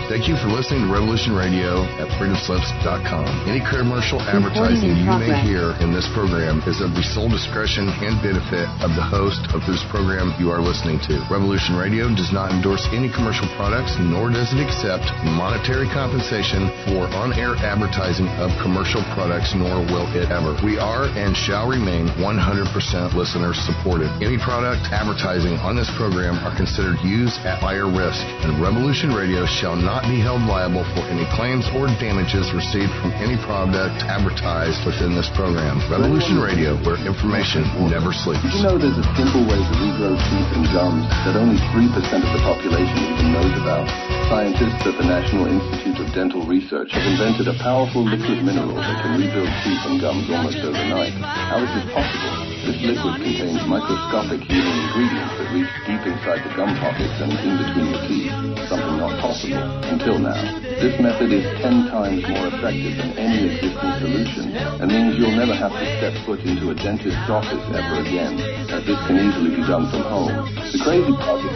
Thank you for listening to Revolution Radio at freedomslips.com. Any commercial advertising you may hear in this program is of the sole discretion and benefit of the host of whose program you are listening to. Revolution Radio does not endorse any commercial products, nor does it accept monetary compensation for on-air advertising of commercial products, nor will it ever. We are and shall remain 100% listener supported. Any product advertising on this program are considered used at higher risk, and Revolution Radio shall not be held liable for any claims or damages received from any product advertised within this program. Revolution Radio, where information never sleeps. Did you know there's a simple way to regrow teeth and gums that only 3% of the population even knows about? Scientists at the National Institute of Dental Research have invented a powerful liquid mineral that can rebuild teeth and gums almost overnight. How is this possible? This liquid contains microscopic healing ingredients that reach deep inside the gum pockets and in between the teeth, something not possible until now. This method is 10 times more effective than any existing solution and means you'll never have to step foot into a dentist's office ever again, as this can easily be done from home. The crazy part is...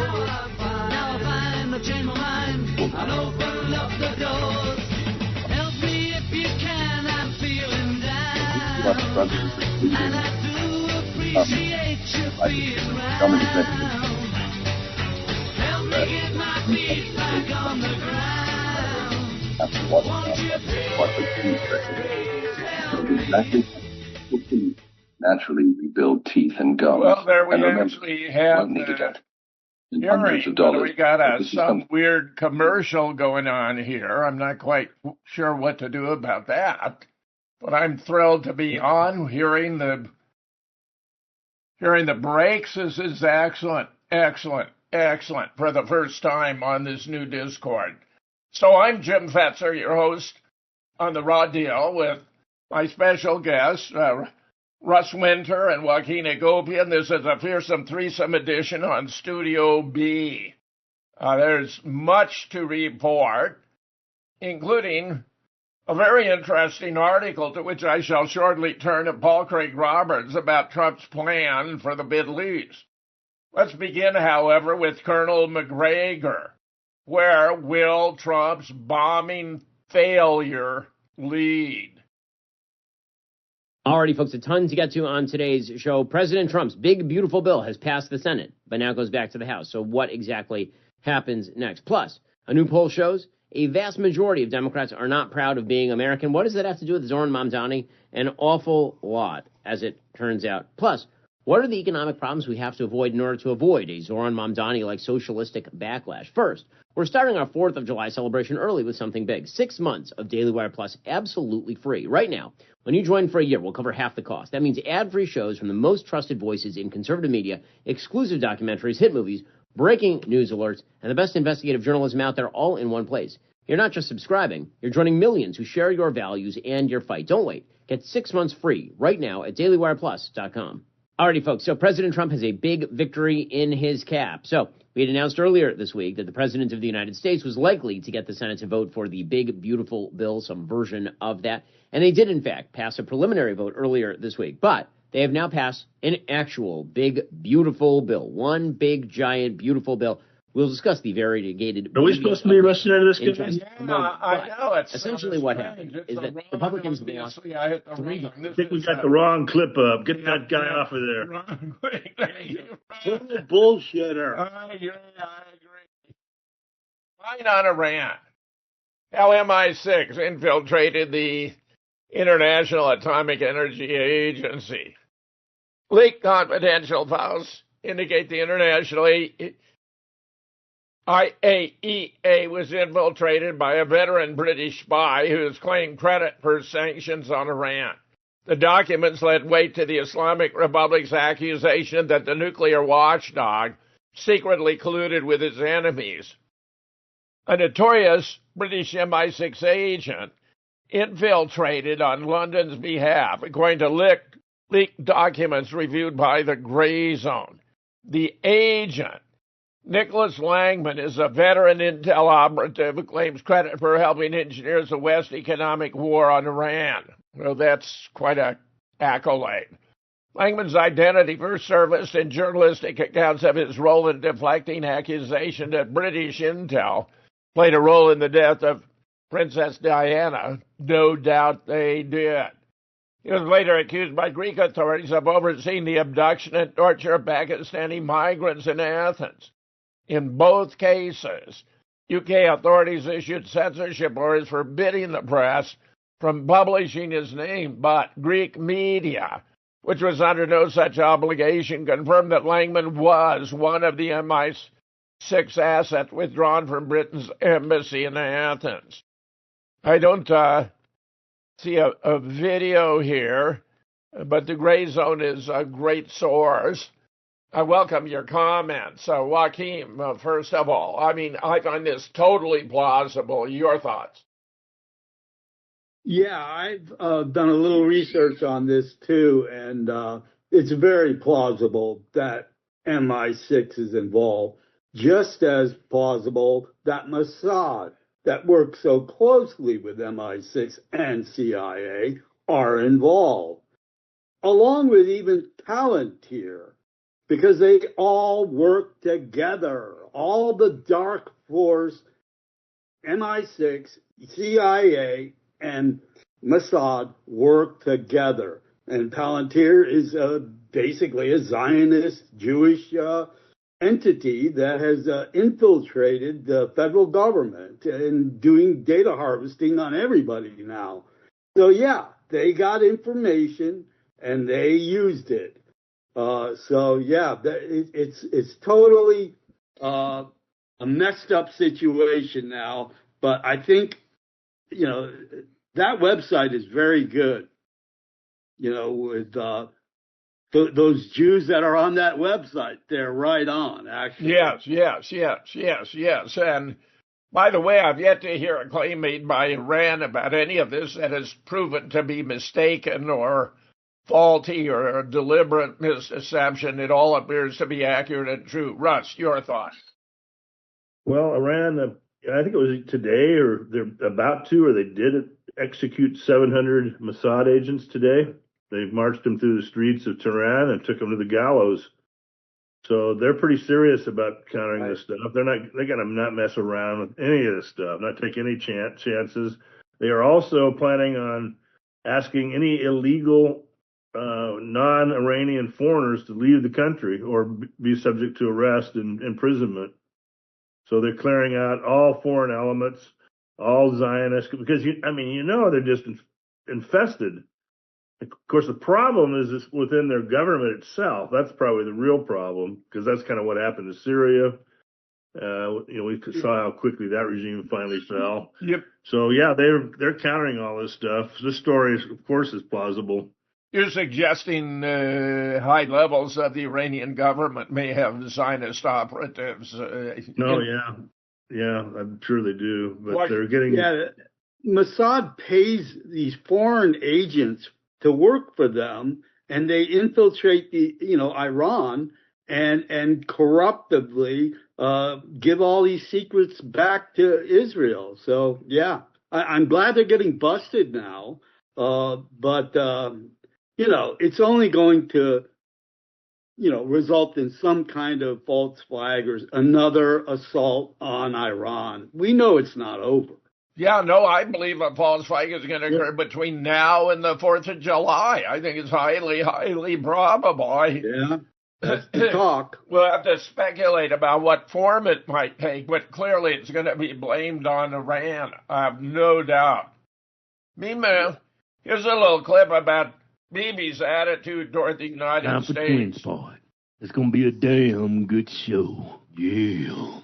naturally rebuild teeth and gums. Well, there we actually have hearing. We got some weird commercial going on here. I'm not quite sure what to do about that, but I'm thrilled to be on. Hearing the breaks is excellent for the first time on this new Discord. So I'm Jim Fetzer, your host on The Raw Deal, with my special guests, Russ Winter and Joaquin Agopian. This is a fearsome threesome edition on Studio B. There's much to report, including a very interesting article to which I shall shortly turn to Paul Craig Roberts about Trump's plan for the Middle East. Let's begin, however, with Colonel McGregor. Where will Trump's bombing failure lead? Alrighty, folks, a ton to get to on today's show. President Trump's big, beautiful bill has passed the Senate, but now goes back to the House. So what exactly happens next? Plus, a new poll shows a vast majority of Democrats are not proud of being American. What does that have to do with Zoran Mamdani? An awful lot, as it turns out. Plus, what are the economic problems we have to avoid in order to avoid a Zoran Mamdani-like socialistic backlash? First, we're starting our 4th of July celebration early with something big. 6 months of Daily Wire Plus absolutely free. Right now, when you join for a year, we'll cover half the cost. That means ad-free shows from the most trusted voices in conservative media, exclusive documentaries, hit movies, breaking news alerts, and the best investigative journalism out there all in one place. You're not just subscribing, you're joining millions who share your values and your fight. Don't wait. Get 6 months free right now at DailyWirePlus.com. Alrighty, folks, so President Trump has a big victory in his cap. So we had announced earlier this week that the President of the United States was likely to get the Senate to vote for the big, beautiful bill, some version of that. And they did, in fact, pass a preliminary vote earlier this week. But they have now passed an actual big, beautiful bill. One big, giant, beautiful bill. We'll discuss the variegated... Are we supposed to be listening to this? Yeah, I know. It's essentially what happened is that Republicans lost three. I think we got the wrong clip up. Get that guy off of there. Bullshitter. I agree. Fine on Iran. How MI6 infiltrated the International Atomic Energy Agency. Leaked confidential files indicate the International IAEA was infiltrated by a veteran British spy who has claimed credit for sanctions on Iran. The documents led weight to the Islamic Republic's accusation that the nuclear watchdog secretly colluded with its enemies. A notorious British MI6 agent infiltrated on London's behalf, according to leaked documents reviewed by the Grey Zone. The agent, Nicholas Langman, is a veteran intel operative who claims credit for helping engineer the West's economic war on Iran. Well, that's quite an accolade. Langman's identity first surfaced in journalistic accounts of his role in deflecting accusation that British intel played a role in the death of Princess Diana. No doubt they did. He was later accused by Greek authorities of overseeing the abduction and torture of Pakistani migrants in Athens. In both cases, UK authorities issued censorship orders forbidding the press from publishing his name, but Greek media, which was under no such obligation, confirmed that Langman was one of the MI6 assets withdrawn from Britain's embassy in Athens. I don't see a video here, but the Gray Zone is a great source. I welcome your comments. Joaquin, first of all, I find this totally plausible. Your thoughts? Yeah, I've done a little research on this too, and it's very plausible that MI6 is involved, just as plausible that Mossad, that works so closely with MI6 and CIA, are involved, along with even Palantir, because they all work together. All the dark force, MI6, CIA, and Mossad work together. And Palantir is basically a Zionist Jewish entity that has infiltrated the federal government and doing data harvesting on everybody now. So yeah, they got information and they used it. So yeah, it's totally a messed up situation now. But I think, that website is very good. With those Jews that are on that website, they're right on, actually. Yes. And by the way, I've yet to hear a claim made by Iran about any of this that has proven to be mistaken or faulty or a deliberate misdeception. It all appears to be accurate and true. Russ, your thoughts? Well, Iran, I think it was today, or they're about to, or they did execute 700 Mossad agents today. They marched them through the streets of Tehran and took them to the gallows. So they're pretty serious about countering this stuff. They're gonna not mess around with any of this stuff, not take any chances. They are also planning on asking any illegal non-Iranian foreigners to leave the country or be subject to arrest and imprisonment. So they're clearing out all foreign elements, all Zionists, because they're just infested. Of course, the problem is within their government itself. That's probably the real problem, because that's kind of what happened to Syria. We saw how quickly that regime finally fell. Yep. So yeah, they're countering all this stuff. This story, of course, is plausible. You're suggesting high levels of the Iranian government may have Zionist operatives. Yeah, I'm sure they do, but they're getting. Yeah, Mossad pays these foreign agents to work for them, and they infiltrate Iran and corruptively give all these secrets back to Israel. So yeah, I'm glad they're getting busted now, but it's only going to result in some kind of false flag or another assault on Iran. We know it's not over. Yeah, no, I believe a false flag is going to occur between now and the 4th of July. I think it's highly, highly probable. Yeah, that's the talk. We'll have to speculate about what form it might take, but clearly it's going to be blamed on Iran. I have no doubt. Meanwhile, here's a little clip about Bibi's attitude toward the United States. It's going to be a damn good show. Yeah.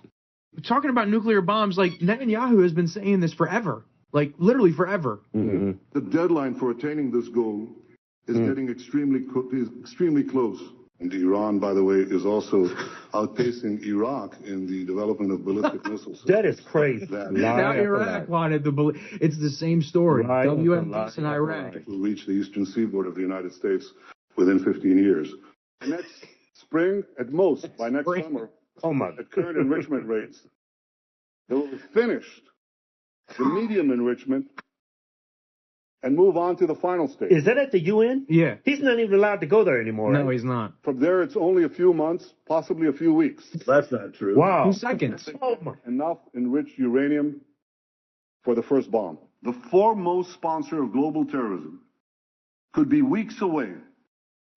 Talking about nuclear bombs, like Netanyahu has been saying this forever, like literally forever. Mm-hmm. The deadline for attaining this goal is getting extremely close. And Iran, by the way, is also outpacing Iraq in the development of ballistic missiles. That is crazy. Now Iraq wanted the it's the same story. WMDs in Iraq will reach the eastern seaboard of the United States within 15 years. Next spring, at most, by next summer, at current enrichment rates, they will be finished. The medium enrichment and move on to the final stage. Is that at the UN? Yeah. He's not even allowed to go there anymore. No, right? he's not. From there, it's only a few months, possibly a few weeks. That's not true. Wow. 2 seconds. Oh, my. Enough enriched uranium for the first bomb. The foremost sponsor of global terrorism could be weeks away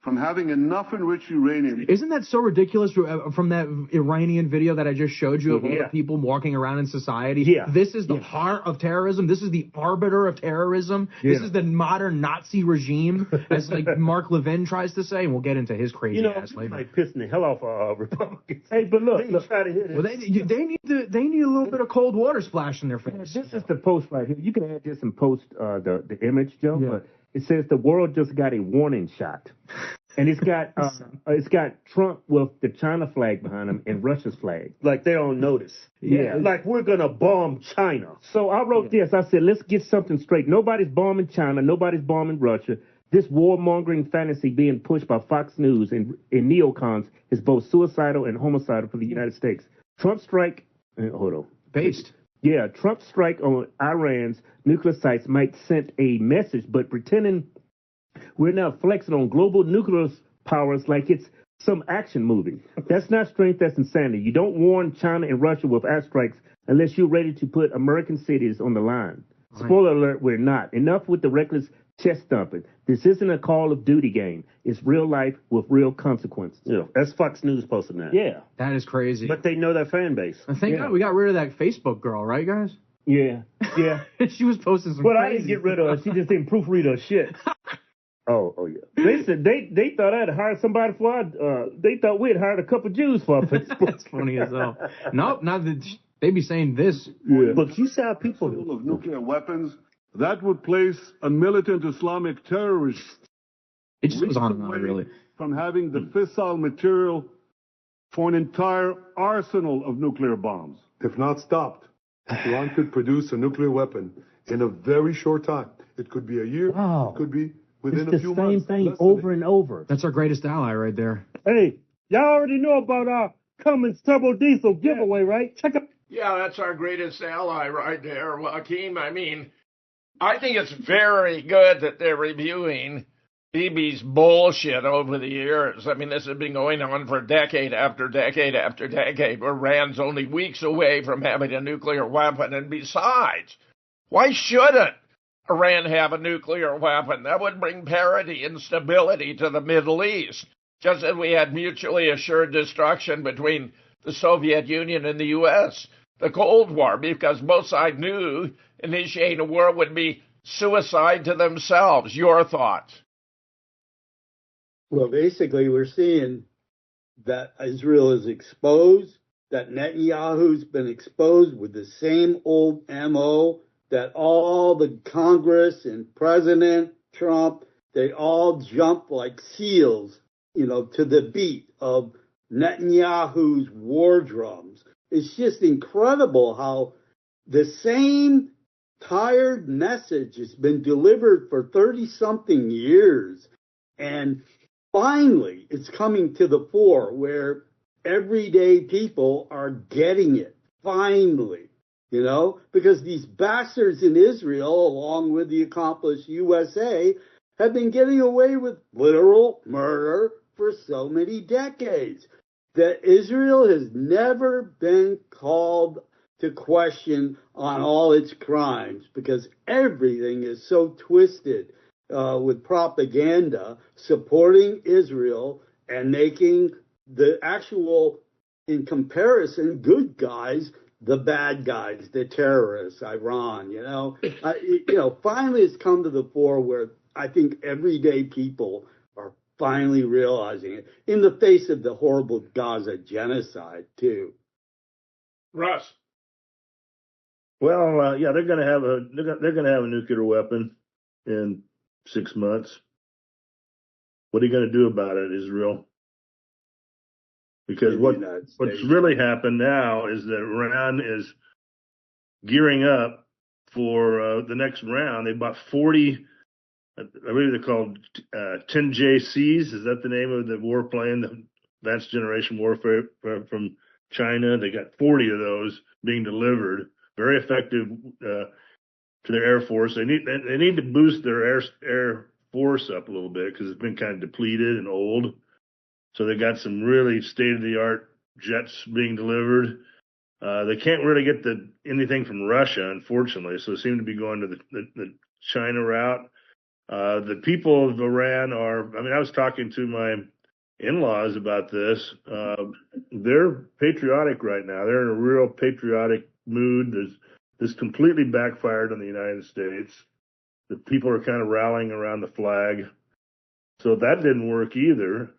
from having enough enriched uranium. Isn't that so ridiculous from that Iranian video that I just showed you of all the people walking around in society? Yeah. This is the heart of terrorism. This is the arbiter of terrorism. This is the modern Nazi regime, as like Mark Levin tries to say, and we'll get into his crazy ass later. Like pissing the hell off Republicans. Hey, but look, try to hit it. Well, they need a little bit of cold water splashed in their face. This is the post right here. You can add this and post the image, Joe. Yeah. But it says the world just got a warning shot, and it's got Trump with the China flag behind him and Russia's flag. Like they don't notice. Yeah. Like we're gonna bomb China. So I wrote this. I said, let's get something straight. Nobody's bombing China. Nobody's bombing Russia. This warmongering fantasy being pushed by Fox News and neocons is both suicidal and homicidal for the United States. Trump's strike. Hold on. Based. Yeah, Trump's strike on Iran's nuclear sites might send a message, but pretending we're now flexing on global nuclear powers like it's some action movie. That's not strength, that's insanity. You don't warn China and Russia with airstrikes unless you're ready to put American cities on the line. Spoiler alert, we're not. Enough with the reckless chest thumping. This isn't a Call of Duty game. It's real life with real consequences. Yeah, that's Fox News posting that. Yeah. That is crazy. But they know their fan base. Thank God we got rid of that Facebook girl, right, guys? Yeah. She was posting some But crazy I didn't get rid of her. She just didn't proofread her shit. Oh yeah. They said they thought I'd hired somebody for they thought we'd hired a couple Jews for Facebook. That's funny as hell. Nope, not that they be saying this. Yeah. But you saw people of nuclear weapons, that would place a militant Islamic terrorist It just goes on and on, really. from having the fissile material for an entire arsenal of nuclear bombs. If not stopped, Iran could produce a nuclear weapon in a very short time. It could be a year. Wow. It could be within It's a few the months. same thing less than over and over. That's our greatest ally right there. Hey, y'all already know about our Cummins Turbo Diesel giveaway, right? Check out. Yeah, that's our greatest ally right there, Joaquin. I mean, I think it's very good that they're reviewing Bibi's bullshit over the years. I mean, this has been going on for decade after decade after decade, where Iran's only weeks away from having a nuclear weapon. And besides, why shouldn't Iran have a nuclear weapon? That would bring parity and stability to the Middle East, just as we had mutually assured destruction between the Soviet Union and the U.S., the Cold War, because both sides knew initiating a war would be suicide to themselves. Your thoughts? Well, basically, we're seeing that Israel is exposed, that Netanyahu's been exposed with the same old MO, that all the Congress and President Trump, they all jump like seals, to the beat of Netanyahu's war drums. It's just incredible how the same tired message has been delivered for 30-something years. And finally, it's coming to the fore where everyday people are getting it. Finally, because these bastards in Israel, along with the accomplished USA, have been getting away with literal murder for so many decades that Israel has never been called to question on all its crimes because everything is so twisted with propaganda supporting Israel and making the actual, in comparison, good guys the bad guys, the terrorists, Iran. Finally it's come to the fore where I think everyday people are finally realizing it in the face of the horrible Gaza genocide too. Russ. Well, yeah, they're going to have a nuclear weapon in 6 months. What are you going to do about it, Israel? Because what's really happened now is that Iran is gearing up for the next round. They bought 40, I believe they're called 10JCs. Is that the name of the warplane, the Advanced Generation Warfare from China? They got 40 of those being delivered. Very effective to their Air Force. They need to boost their air force up a little bit because it's been kind of depleted and old. So they got some really state-of-the-art jets being delivered. They can't really get anything from Russia, unfortunately, so they seem to be going to the China route. The people of Iran I was talking to my in-laws about this. They're patriotic right now. They're in a real patriotic mood. This completely backfired on the United States. The people are kind of rallying around the flag. So that didn't work either.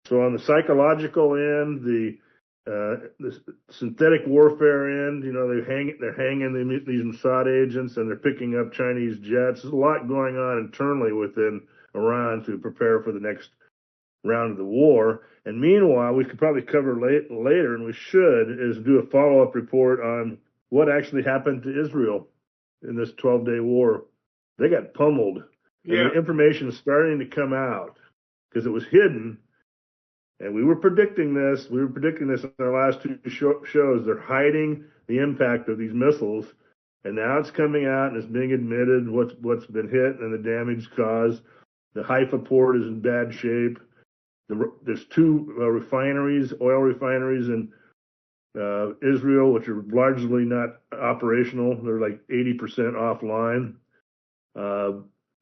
So on the psychological end, the synthetic warfare end, they're hanging these Mossad agents and they're picking up Chinese jets. There's a lot going on internally within Iran to prepare for the next round of the war. And meanwhile, we could probably cover later, and we should, is do a follow-up report on what actually happened to Israel in this 12-day war. They got pummeled. Yeah. And the information is starting to come out because it was hidden. And we were predicting this. We were predicting this in our last two shows. They're hiding the impact of these missiles. And now it's coming out and it's being admitted what's been hit and the damage caused. The Haifa port is in bad shape. There's two oil refineries in Israel, which are largely not operational. They're like 80% offline.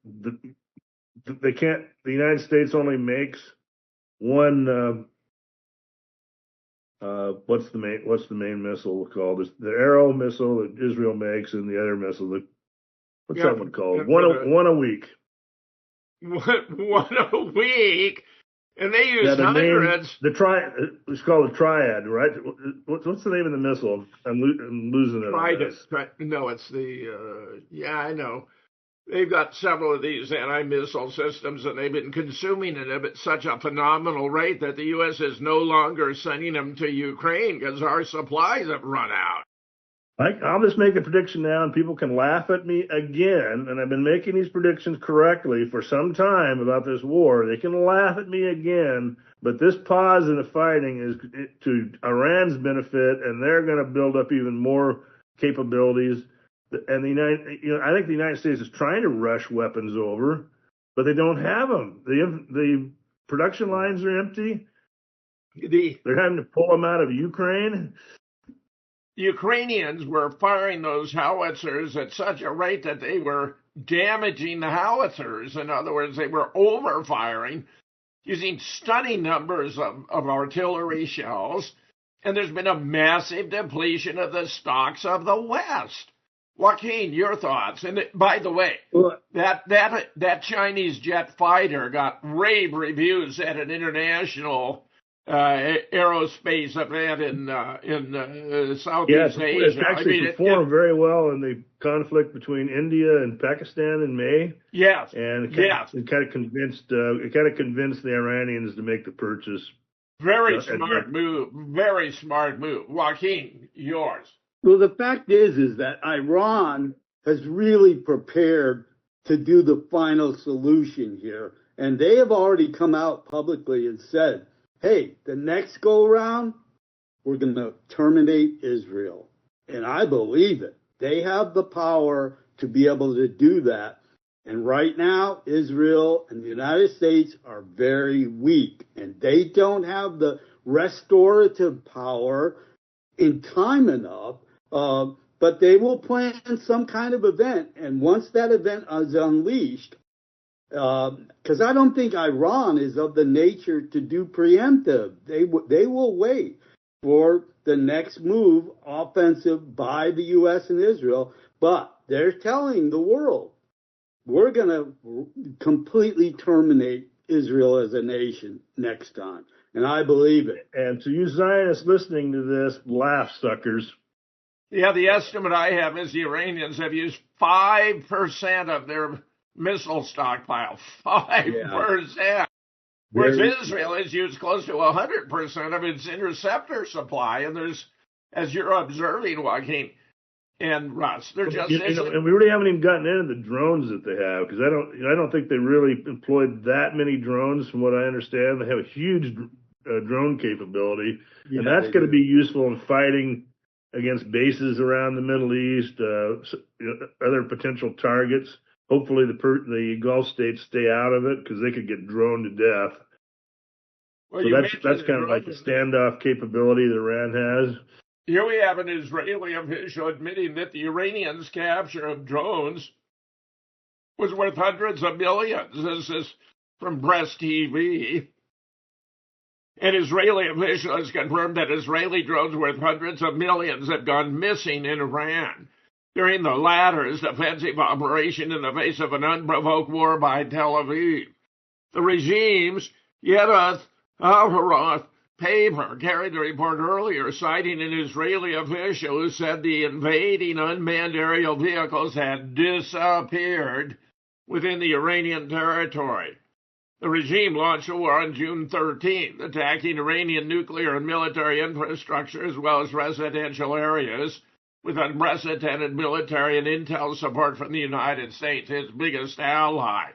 The United States only makes one. What's the main missile called? It's the Arrow missile that Israel makes, and the other missile what's that one called? One a week. One a week. And they use hundreds. It's called the Triad, right? What's the name of the missile? I'm losing it. Trident. No, it's I know. They've got several of these anti-missile systems, and they've been consuming them at such a phenomenal rate that the U.S. is no longer sending them to Ukraine because our supplies have run out. I'll just make a prediction now, and people can laugh at me again. And I've been making these predictions correctly for some time about this war. They can laugh at me again, but this pause in the fighting is to Iran's benefit, and they're going to build up even more capabilities. And I think the United States is trying to rush weapons over, but they don't have them. The production lines are empty. They're having to pull them out of Ukraine. Ukrainians were firing those howitzers at such a rate that they were damaging the howitzers. In other words, they were overfiring using stunning numbers of artillery shells. And there's been a massive depletion of the stocks of the West. Joaquin, your thoughts? And by the way, that Chinese jet fighter got rave reviews at an international aerospace event in Southeast Asia. It's actually performed very well in the conflict between India and Pakistan in May. Yes, and it kind of convinced the Iranians to make the purchase. Very smart move. Very smart move. Joaquin, yours. Well, the fact is that Iran has really prepared to do the final solution here, and they have already come out publicly and said, hey, the next go around, we're going to terminate Israel. And I believe it. They have the power to be able to do that. And right now, Israel and the United States are very weak, and they don't have the restorative power in time enough, but they will plan some kind of event. And once that event is unleashed, because I don't think Iran is of the nature to do preemptive. They will wait for the next move, offensive by the U.S. and Israel. But they're telling the world, we're going to completely terminate Israel as a nation next time. And I believe it. And to you Zionists listening to this, laugh, suckers. Yeah, the estimate I have is the Iranians have used 5% of their missile stockpile, 5%. Yeah. Whereas Israel has used close to 100% of its interceptor supply, and there's, as you're observing, Joaquin and Russ, they're just and we really haven't even gotten into the drones that they have, because I don't think they really employed that many drones, from what I understand. They have a huge drone capability, and that's going to be useful in fighting against bases around the Middle East, other potential targets. Hopefully the Gulf states stay out of it because they could get droned to death. Well, so that's kind of like the standoff capability that Iran has. Here we have an Israeli official admitting that the Iranians' capture of drones was worth hundreds of millions. This is from Press TV. An Israeli official has confirmed that Israeli drones worth hundreds of millions have gone missing in Iran during the latter's defensive operation in the face of an unprovoked war by Tel Aviv. The regime's Yedoth Ahronoth paper carried the report earlier, citing an Israeli official who said the invading unmanned aerial vehicles had disappeared within the Iranian territory. The regime launched a war on June 13th, attacking Iranian nuclear and military infrastructure as well as residential areas, with unprecedented military and intel support from the United States, its biggest ally.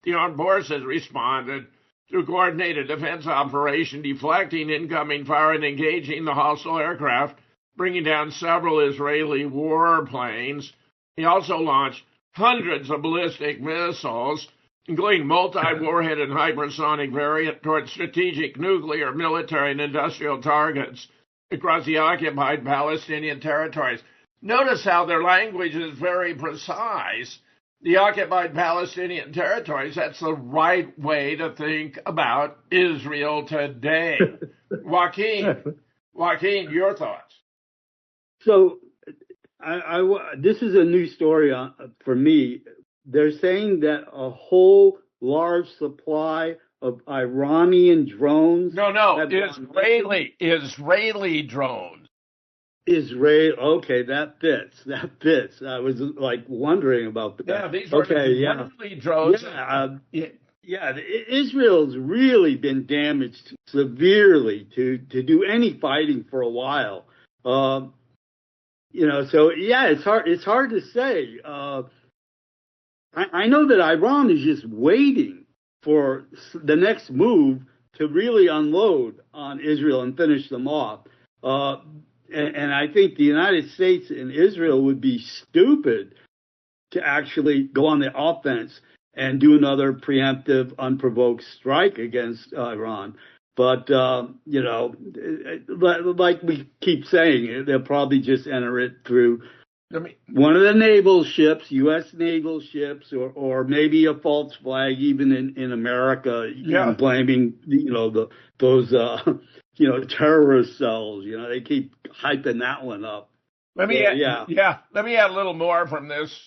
The armed forces responded through coordinated defense operation, deflecting incoming fire and engaging the hostile aircraft, bringing down several Israeli warplanes. He also launched hundreds of ballistic missiles, including multi-warhead and hypersonic variant, towards strategic nuclear, military, and industrial targets across the occupied Palestinian territories. Notice how their language is very precise. The occupied Palestinian territories, that's the right way to think about Israel today. Joaquin, your thoughts? So this is a new story for me. They're saying that a whole large supply of Iranian drones. No, Israeli drones. Okay, that fits. I was like wondering about that. Yeah, these are Israeli drones. Israel's really been damaged severely to do any fighting for a while. So it's hard to say. I know that Iran is just waiting for the next move to really unload on Israel and finish them off. And I think the United States and Israel would be stupid to actually go on the offense and do another preemptive, unprovoked strike against Iran. But, like we keep saying, they'll probably just enter it through one of the naval ships, U.S. naval ships, or maybe a false flag, even in America, blaming, those terrorist cells. They keep hyping that one up. Let me add a little more from this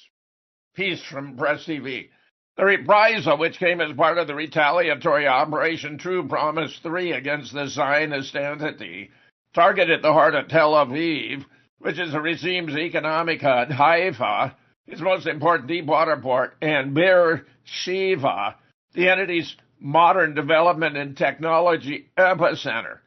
piece from Press TV. The reprisal, which came as part of the retaliatory Operation True Promise 3 against the Zionist entity, targeted the heart of Tel Aviv, which is the regime's economic hub, Haifa, its most important deepwater port, and Beersheba, the entity's modern development and technology epicenter.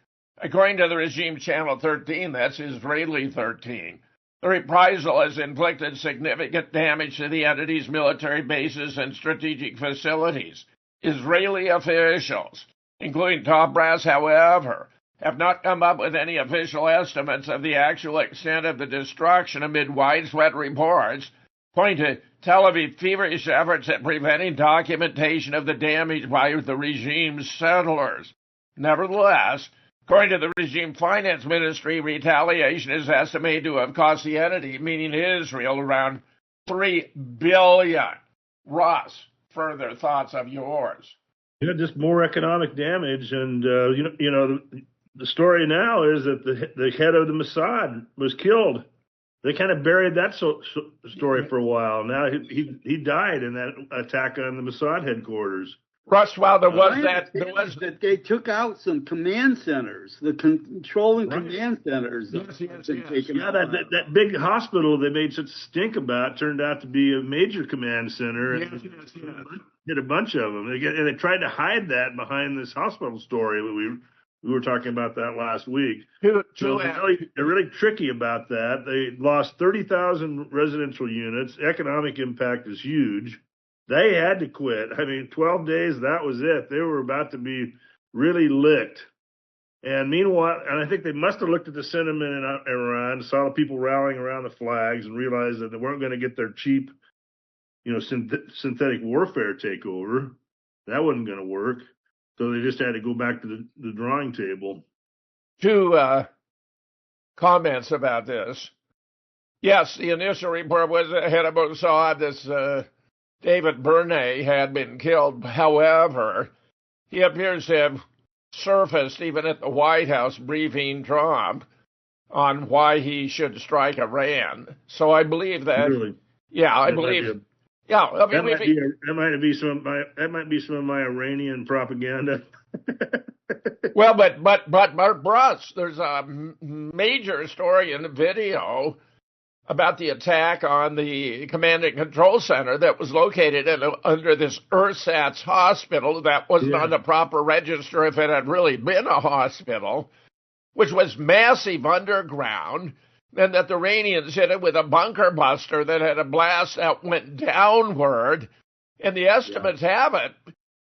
According to the regime Channel 13, that's Israeli 13, the reprisal has inflicted significant damage to the entity's military bases and strategic facilities. Israeli officials, including top brass, however, have not come up with any official estimates of the actual extent of the destruction amid widespread reports pointing to Tel Aviv feverish efforts at preventing documentation of the damage by the regime's settlers. Nevertheless, according to the regime finance ministry, retaliation is estimated to have cost the entity, meaning Israel, around $3 billion. Ross, further thoughts of yours? Just more economic damage, and the story now is that the head of the Mossad was killed. They kind of buried that story for a while. Now he died in that attack on the Mossad headquarters. Russ, while there was that they took out some command centers, the controlling command centers. That big hospital they made such a stink about turned out to be a major command center. Did a bunch of them. They tried to hide that behind this hospital story. We were talking about that last week. So they're really tricky about that. They lost 30,000 residential units. Economic impact is huge. They had to quit. 12 days, that was it. They were about to be really licked. And meanwhile, and I think they must have looked at the sentiment in Iran, saw the people rallying around the flags, and realized that they weren't going to get their cheap, synthetic warfare takeover. That wasn't going to work. So they just had to go back to the drawing table. Two comments about this. Yes, the initial report was ahead of Mossad. This David Bernay had been killed. However, he appears to have surfaced even at the White House briefing Trump on why he should strike Iran. So I believe that. Really? Yeah, I believe. Yeah, I mean, that might be some of my Iranian propaganda. Well, but Bruce, there's a major story in the video about the attack on the command and control center that was located under this ersatz hospital that wasn't on the proper register if it had really been a hospital, which was massive underground, and that the Iranians hit it with a bunker buster that had a blast that went downward, and the estimates have it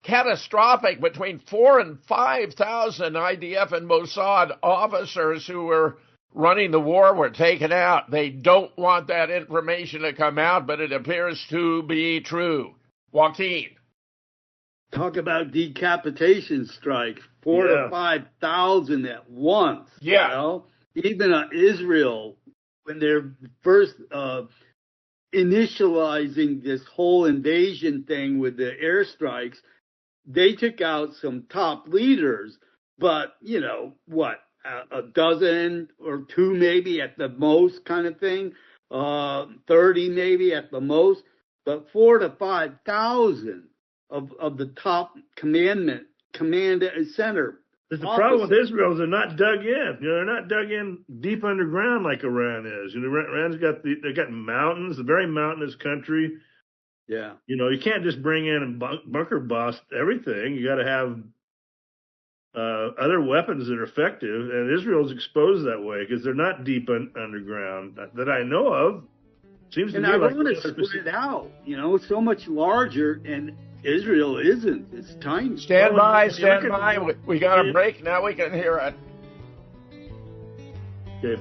catastrophic. Between 4,000 and 5,000 IDF and Mossad officers who were running the war were taken out. They don't want that information to come out, but it appears to be true. Joaquin. Talk about decapitation strikes, 4,000 to 5,000 at once. Yeah. You know? Even Israel, when they're first initializing this whole invasion thing with the airstrikes, they took out some top leaders, but, a dozen or two maybe at the most kind of thing, 30 maybe at the most, but 4,000 to 5,000 of the top command center. The problem with Israel is they're not dug in. They're not dug in deep underground like Iran is. Iran's they got mountains, a very mountainous country. Yeah. You can't just bring in and bunker bust everything. You got to have other weapons that are effective, and Israel's exposed that way because they're not deep underground that I know of. Seems to me like Iran is spread out. It's so much larger, and Israel isn't. It's tiny. Stand by. We got a break. Now we can hear it. Okay.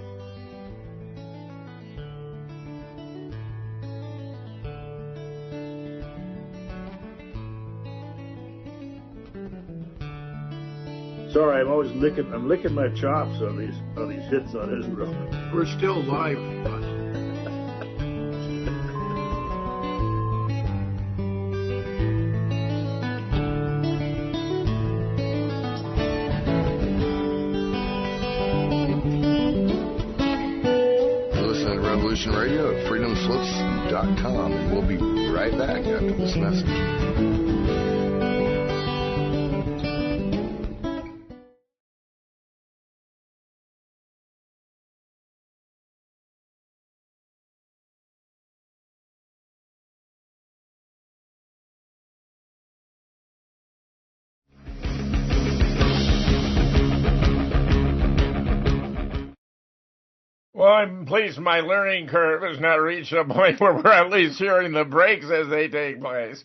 Sorry, I'm licking my chops on these hits on Israel. We're still live. Listen to Revolution Radio at freedomslips.com, and we'll be right back after this message. Well, I'm pleased my learning curve has not reached a point where we're at least hearing the breaks as they take place.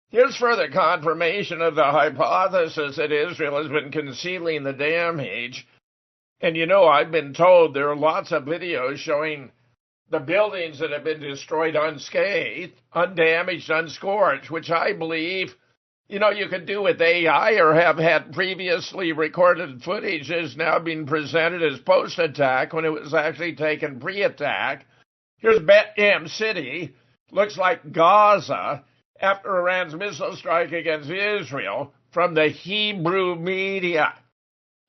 Here's further confirmation of the hypothesis that Israel has been concealing the damage. And I've been told there are lots of videos showing the buildings that have been destroyed unscathed, undamaged, unscorched, which I believe you could do with AI or have had previously recorded footage is now being presented as post-attack when it was actually taken pre-attack. Here's Bet Em City. Looks like Gaza after Iran's missile strike against Israel from the Hebrew media.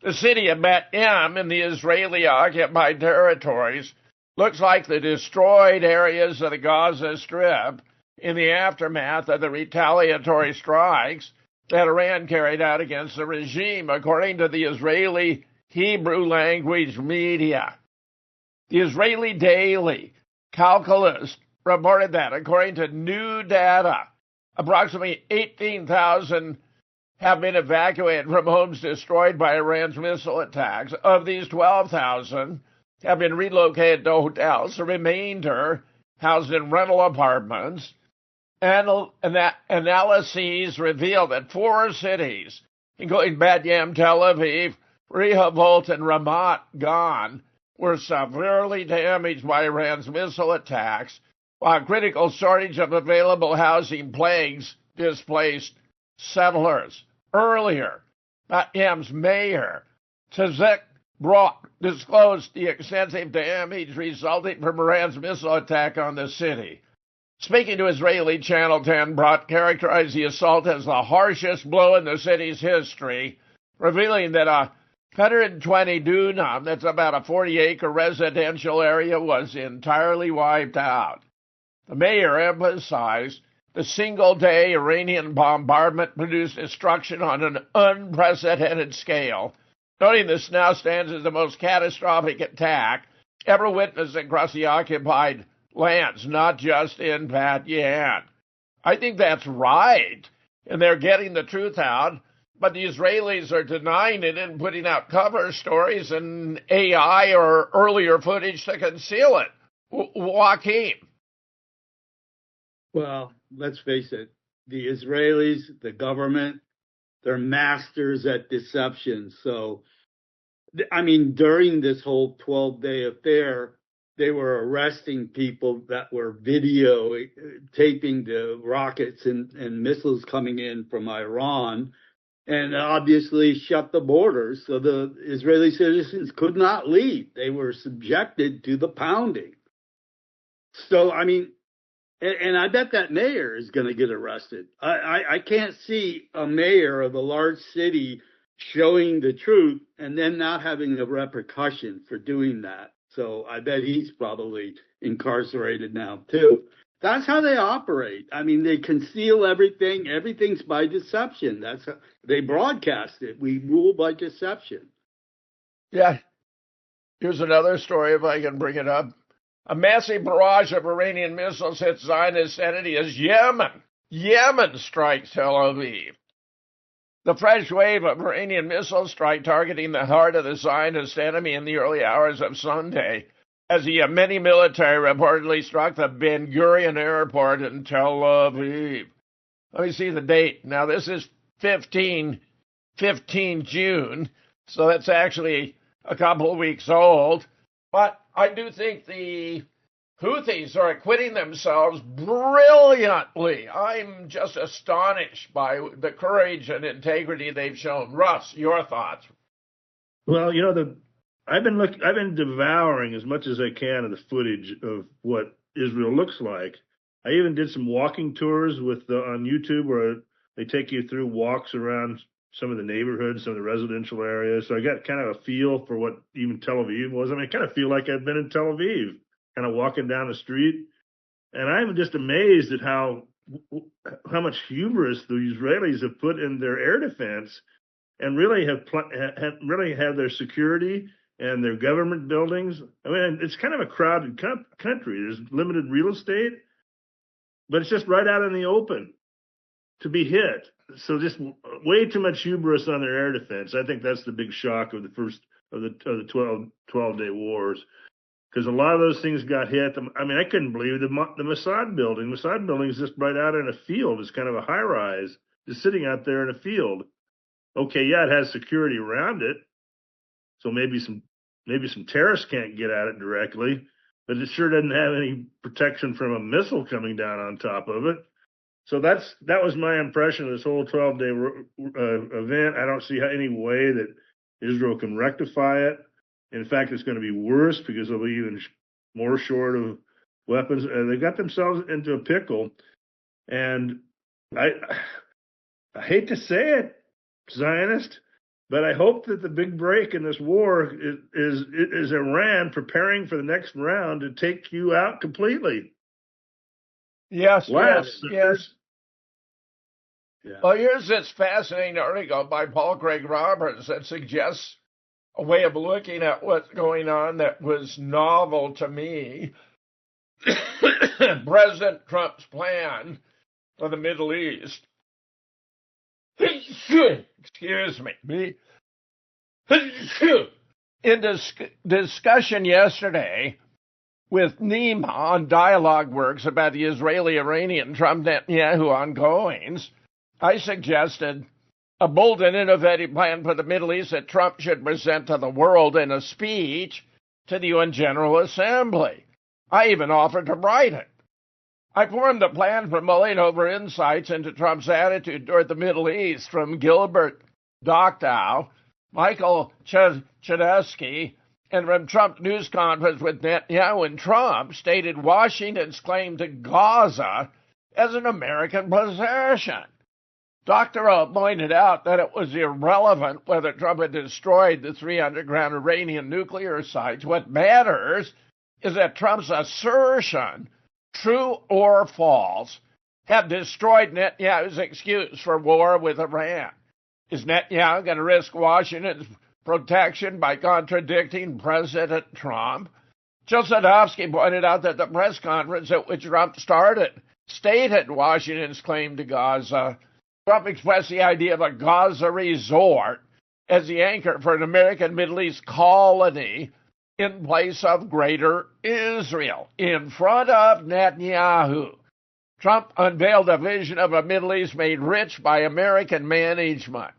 The city of Bet Em in the Israeli-occupied territories looks like the destroyed areas of the Gaza Strip in the aftermath of the retaliatory strikes that Iran carried out against the regime, according to the Israeli Hebrew language media. The Israeli Daily Calculus reported that, according to new data, approximately 18,000 have been evacuated from homes destroyed by Iran's missile attacks. Of these, 12,000 have been relocated to hotels, the remainder housed in rental apartments. And that analyses reveal that 4 cities, including Bat Yam, Tel Aviv, Rehovot and Ramat Gan were severely damaged by Iran's missile attacks, while a critical shortage of available housing plagues displaced settlers. Earlier, Bat Yam's mayor, Tzadok Brock, disclosed the extensive damage resulting from Iran's missile attack on the city. Speaking to Israeli Channel 10, Brock characterized the assault as the harshest blow in the city's history, revealing that 120 dunam, that's about a 40-acre residential area, was entirely wiped out. The mayor emphasized the single-day Iranian bombardment produced destruction on an unprecedented scale, noting this now stands as the most catastrophic attack ever witnessed across the occupied lands, not just in Bat Yam. I think that's right, and they're getting the truth out, but the Israelis are denying it and putting out cover stories and AI or earlier footage to conceal it. Joachim. Well, let's face it, the Israelis, the government, they're masters at deception. So, I mean, during this whole 12-day affair, they were arresting people that were taping the rockets and missiles coming in from Iran, and obviously shut the borders. So the Israeli citizens could not leave. They were subjected to the pounding. So, I mean, and I bet that mayor is going to get arrested. I can't see a mayor of a large city showing the truth and then not having a repercussion for doing that. So I bet he's probably incarcerated now, too. That's how they operate. I mean, they conceal everything. Everything's by deception. That's how they broadcast it. We rule by deception. Yeah. Here's another story, if I can bring it up. A massive barrage of Iranian missiles hits Zionist entity as Yemen. Yemen strikes Tel Aviv. The fresh wave of Iranian missile strike targeting the heart of the Zionist enemy in the early hours of Sunday, as the Yemeni military reportedly struck the Ben Gurion airport in Tel Aviv. Let me see the date. Now, this is 15 June, so that's actually a couple of weeks old. But I do think the Houthis are acquitting themselves brilliantly. I'm just astonished by the courage and integrity they've shown. Russ, your thoughts? Well, you know, I've been devouring as much as I can of the footage of what Israel looks like. I even did some walking tours on YouTube where they take you through walks around some of the neighborhoods, some of the residential areas. So I got kind of a feel for what even Tel Aviv was. I mean, I kind of feel like I've been in Tel Aviv, kind of walking down the street. And I'm just amazed at how much hubris the Israelis have put in their air defense and really have their security and their government buildings. I mean, it's kind of a crowded country. There's limited real estate, but it's just right out in the open to be hit. So just way too much hubris on their air defense. I think that's the big shock of the first of the 12-day wars, because a lot of those things got hit. I mean, I couldn't believe the Mossad building. Mossad building is just right out in a field. It's kind of a high rise, just sitting out there in a field. Okay, yeah, it has security around it, so maybe some terrorists can't get at it directly, but it sure doesn't have any protection from a missile coming down on top of it. So that was my impression of this whole 12-day event. I don't see any way that Israel can rectify it. In fact, it's going to be worse because they'll be even more short of weapons. They got themselves into a pickle. And I hate to say it, Zionist, but I hope that the big break in this war is Iran preparing for the next round to take you out completely. Yes. Yeah. Well, here's this fascinating article by Paul Craig Roberts that suggests a way of looking at what's going on that was novel to me. President Trump's plan for the Middle East. Excuse me. In discussion yesterday with Nima on Dialogue Works about the Israeli-Iranian Trump-Netanyahu ongoings, I suggested a bold and innovative plan for the Middle East that Trump should present to the world in a speech to the UN General Assembly. I even offered to write it. I formed a plan for mulling over insights into Trump's attitude toward the Middle East from Gilbert Doctorow, Michael Chudesky, and from Trump news conference with Netanyahu and Trump stated Washington's claim to Gaza as an American possession. Doctorow pointed out that it was irrelevant whether Trump had destroyed the 3 underground Iranian nuclear sites. What matters is that Trump's assertion, true or false, had destroyed Netanyahu's excuse for war with Iran. Is Netanyahu going to risk Washington's protection by contradicting President Trump? Jill Sadowski pointed out that the press conference at which Trump stated Washington's claim to Gaza. Trump expressed the idea of a Gaza resort as the anchor for an American Middle East colony in place of Greater Israel. In front of Netanyahu, Trump unveiled a vision of a Middle East made rich by American management.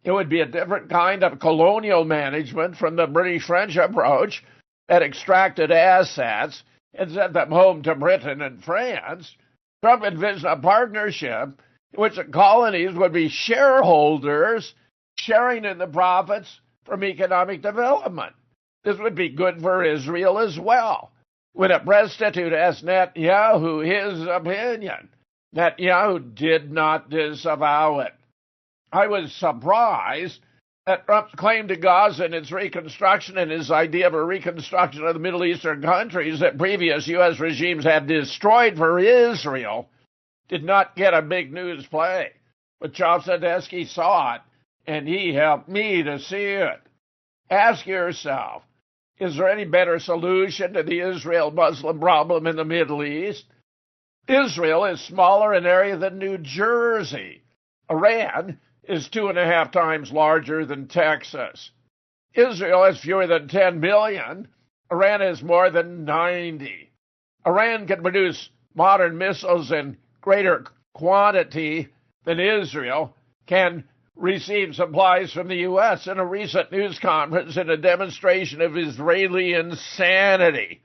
It would be a different kind of colonial management from the British-French approach that extracted assets and sent them home to Britain and France. Trump envisioned a partnership in which the colonies would be shareholders sharing in the profits from economic development. This would be good for Israel as well. When a prostitute asked Netanyahu his opinion, Netanyahu did not disavow it. I was surprised that Trump's claim to Gaza and its reconstruction and his idea of a reconstruction of the Middle Eastern countries that previous U.S. regimes had destroyed for Israel did not get a big news play. But Charles Sadowski saw it, and he helped me to see it. Ask yourself, is there any better solution to the Israel-Muslim problem in the Middle East? Israel is smaller in area than New Jersey. Iran is 2.5 times larger than Texas. Israel has fewer than 10 million. Iran has more than 90. Iran can produce modern missiles in greater quantity than Israel can receive supplies from the U.S. in a recent news conference in a demonstration of Israeli insanity.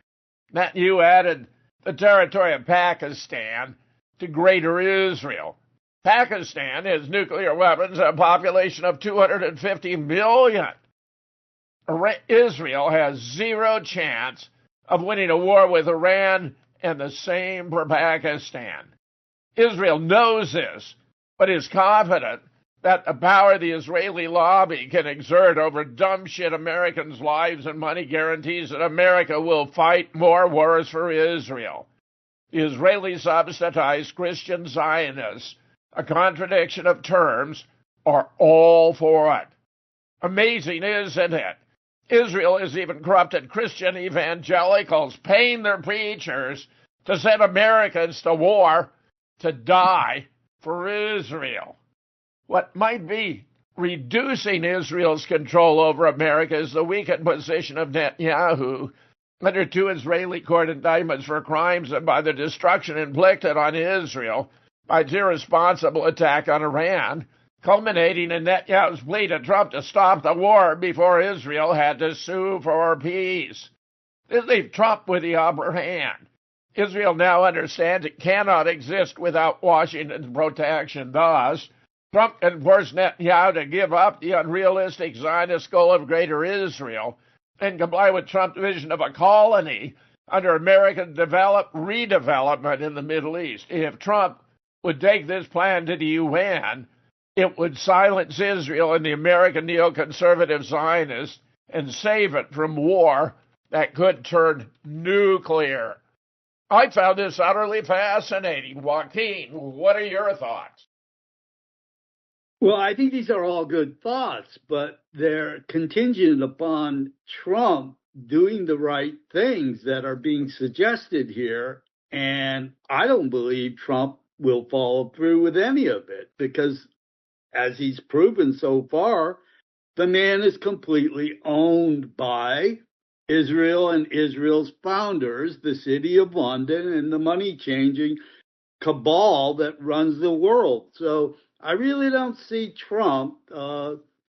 Netanyahu added the territory of Pakistan to Greater Israel. Pakistan has nuclear weapons and a population of 250 million. Israel has zero chance of winning a war with Iran, and the same for Pakistan. Israel knows this, but is confident that the power the Israeli lobby can exert over dumb shit Americans' lives and money guarantees that America will fight more wars for Israel. The Israelis subsidized Christian Zionists, a contradiction of terms, are all for it. Amazing, isn't it? Israel has even corrupted Christian evangelicals, paying their preachers to send Americans to war to die for Israel. What might be reducing Israel's control over America is the weakened position of Netanyahu under 2 Israeli court indictments for crimes and by the destruction inflicted on Israel by its irresponsible attack on Iran, culminating in Netanyahu's plea to Trump to stop the war before Israel had to sue for peace. This leaves Trump with the upper hand. Israel now understands it cannot exist without Washington's protection. Thus, Trump can force Netanyahu to give up the unrealistic Zionist goal of Greater Israel and comply with Trump's vision of a colony under American redevelopment in the Middle East. If Trump would take this plan to the UN, it would silence Israel and the American neoconservative Zionists and save it from war that could turn nuclear. I found this utterly fascinating. Joaquin, what are your thoughts? Well, I think these are all good thoughts, but they're contingent upon Trump doing the right things that are being suggested here. And I don't believe Trump will follow through with any of it because, as he's proven so far, the man is completely owned by Israel and Israel's founders, the City of London, and the money-changing cabal that runs the world. So I really don't see Trump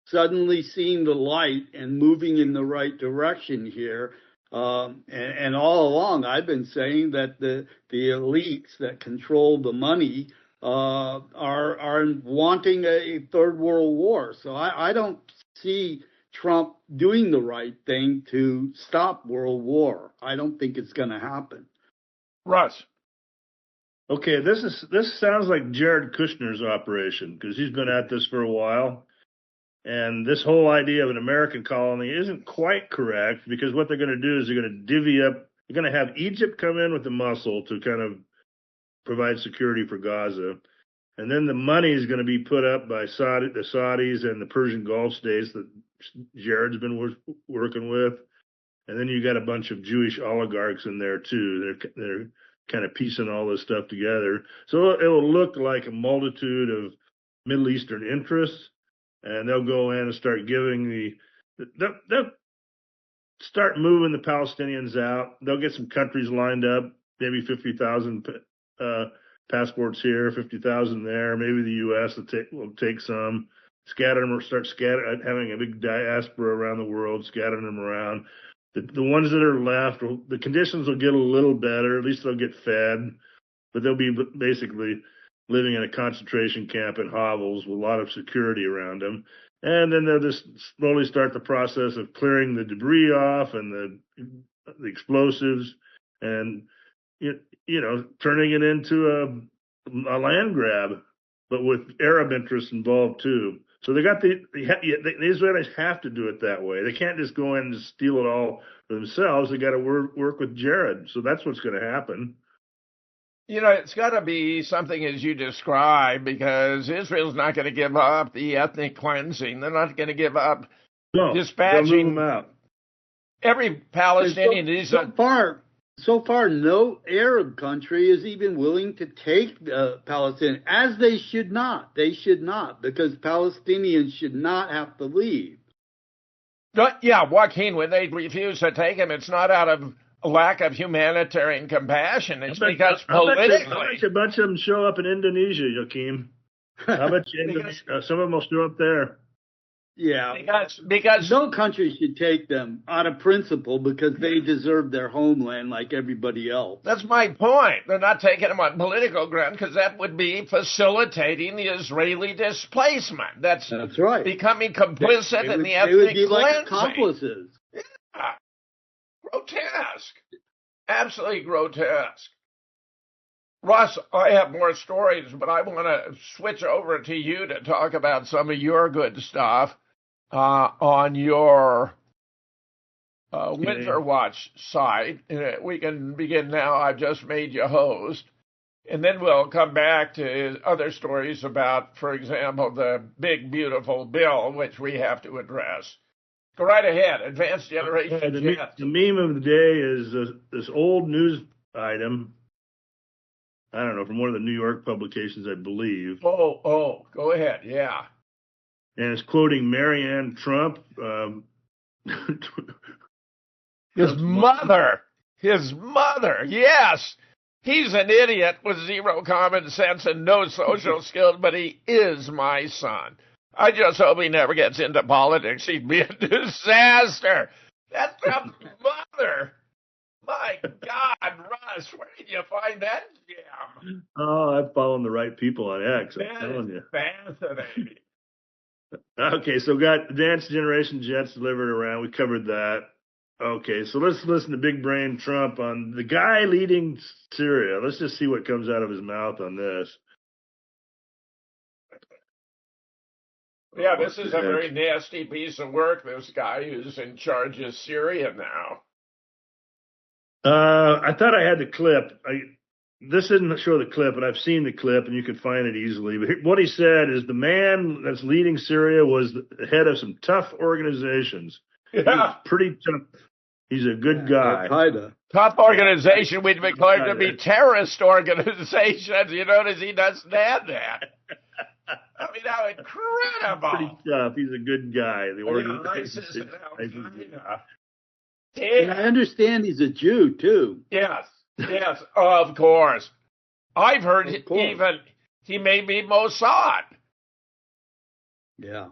suddenly seeing the light and moving in the right direction here. And all along, I've been saying that the elites that control the money are wanting a third world war. So I don't see Trump doing the right thing to stop world war. I don't think it's going to happen. Russ. Okay, this sounds like Jared Kushner's operation, because he's been at this for a while. And this whole idea of an American colony isn't quite correct, because what they're going to do is they're going to divvy up. They're going to have Egypt come in with the muscle to kind of provide security for Gaza. And then the money is going to be put up by the Saudis and the Persian Gulf states that Jared's been working with. And then you got a bunch of Jewish oligarchs in there too. They're kind of piecing all this stuff together. So it will look like a multitude of Middle Eastern interests, and they'll go in and start giving they'll start moving the Palestinians out. They'll get some countries lined up, maybe 50,000 passports here, 50,000 there. Maybe the U.S. will take some, scatter them, or start having a big diaspora around the world, scattering them around. The ones that are left, the conditions will get a little better. At least they'll get fed, but they'll be basically living in a concentration camp in hovels with a lot of security around them. And then they'll just slowly start the process of clearing the debris off and the explosives, and turning it into a land grab, but with Arab interests involved too. So they got the Israelis have to do it that way. They can't just go in and steal it all for themselves. They got to work with Jared. So that's what's going to happen. It's got to be something as you describe, because Israel's not going to give up the ethnic cleansing. They're not going to give up dispatching them out. Every Palestinian. So far, no Arab country is even willing to take Palestinians, as they should not. They should not, because Palestinians should not have to leave. Yeah, Joaquin, when they refuse to take them, it's not out of a lack of humanitarian compassion. It's because politically. I bet a bunch of them show up in Indonesia, Joaquin. I bet some of them will show up there. Yeah, because no country should take them out of principle, because they deserve their homeland like everybody else. That's my point. They're not taking them on political ground, because that would be facilitating the Israeli displacement. That's right. Becoming complicit in the ethnic cleansing. They would be like accomplices. Yeah. Grotesque. Absolutely grotesque. Russ, I have more stories, but I want to switch over to you to talk about some of your good stuff on your Winter Watch site. We can begin now. I've just made you host. And then we'll come back to other stories about, for example, the big, beautiful bill, which we have to address. Go right ahead. Advanced Generation Jets. The meme of the day is this old news item. I don't know, from one of the New York publications, I believe. Oh, go ahead, yeah. And it's quoting Marianne Trump. His mother, yes. He's an idiot with zero common sense and no social skills, but he is my son. I just hope he never gets into politics. He'd be a disaster. That's Trump's mother. My God, Russ, where did you find that gem? Oh, I'm following the right people on X. I'm telling you. Fascinating. Okay, so got Advanced Generation Jets delivered around. We covered that. Okay, so let's listen to Big Brain Trump on the guy leading Syria. Let's just see what comes out of his mouth on this. Yeah, this is a very nasty piece of work, this guy who's in charge of Syria now. I thought I had the clip. This didn't show the clip, but I've seen the clip, and you can find it easily. But what he said is the man that's leading Syria was the head of some tough organizations. Yeah. Pretty tough. He's a good guy. Al-Qaeda. Tough organization we'd declare to be terrorist organizations. You notice he doesn't have that. I mean, how incredible. Pretty tough. He's a good guy. The organization. And I understand he's a Jew, too. Yes, of course. I've heard even he may be Mossad. Yeah.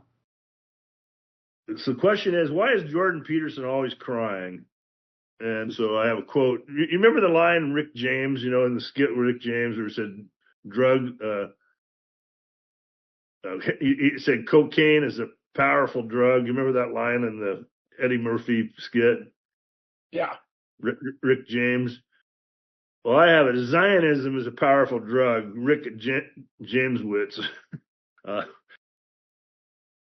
So the question is, why is Jordan Peterson always crying? And so I have a quote. You remember the line Rick James, in the skit where Rick James where he said he said cocaine is a powerful drug. You remember that line in the Eddie Murphy skit? Yeah. Rick James. Well, I have it. Zionism is a powerful drug. Rick Jameswitz.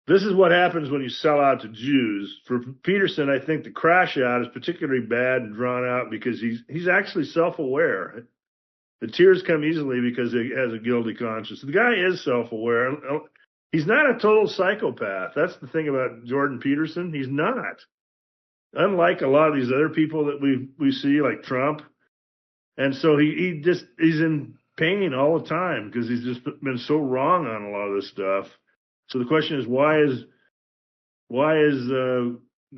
This is what happens when you sell out to Jews. For Peterson, I think the crash out is particularly bad and drawn out because he's actually self-aware. The tears come easily because he has a guilty conscience. The guy is self-aware. He's not a total psychopath. That's the thing about Jordan Peterson. He's not. Unlike a lot of these other people that we see, like Trump. And so he's in pain all the time because he's just been so wrong on a lot of this stuff. So the question is, why is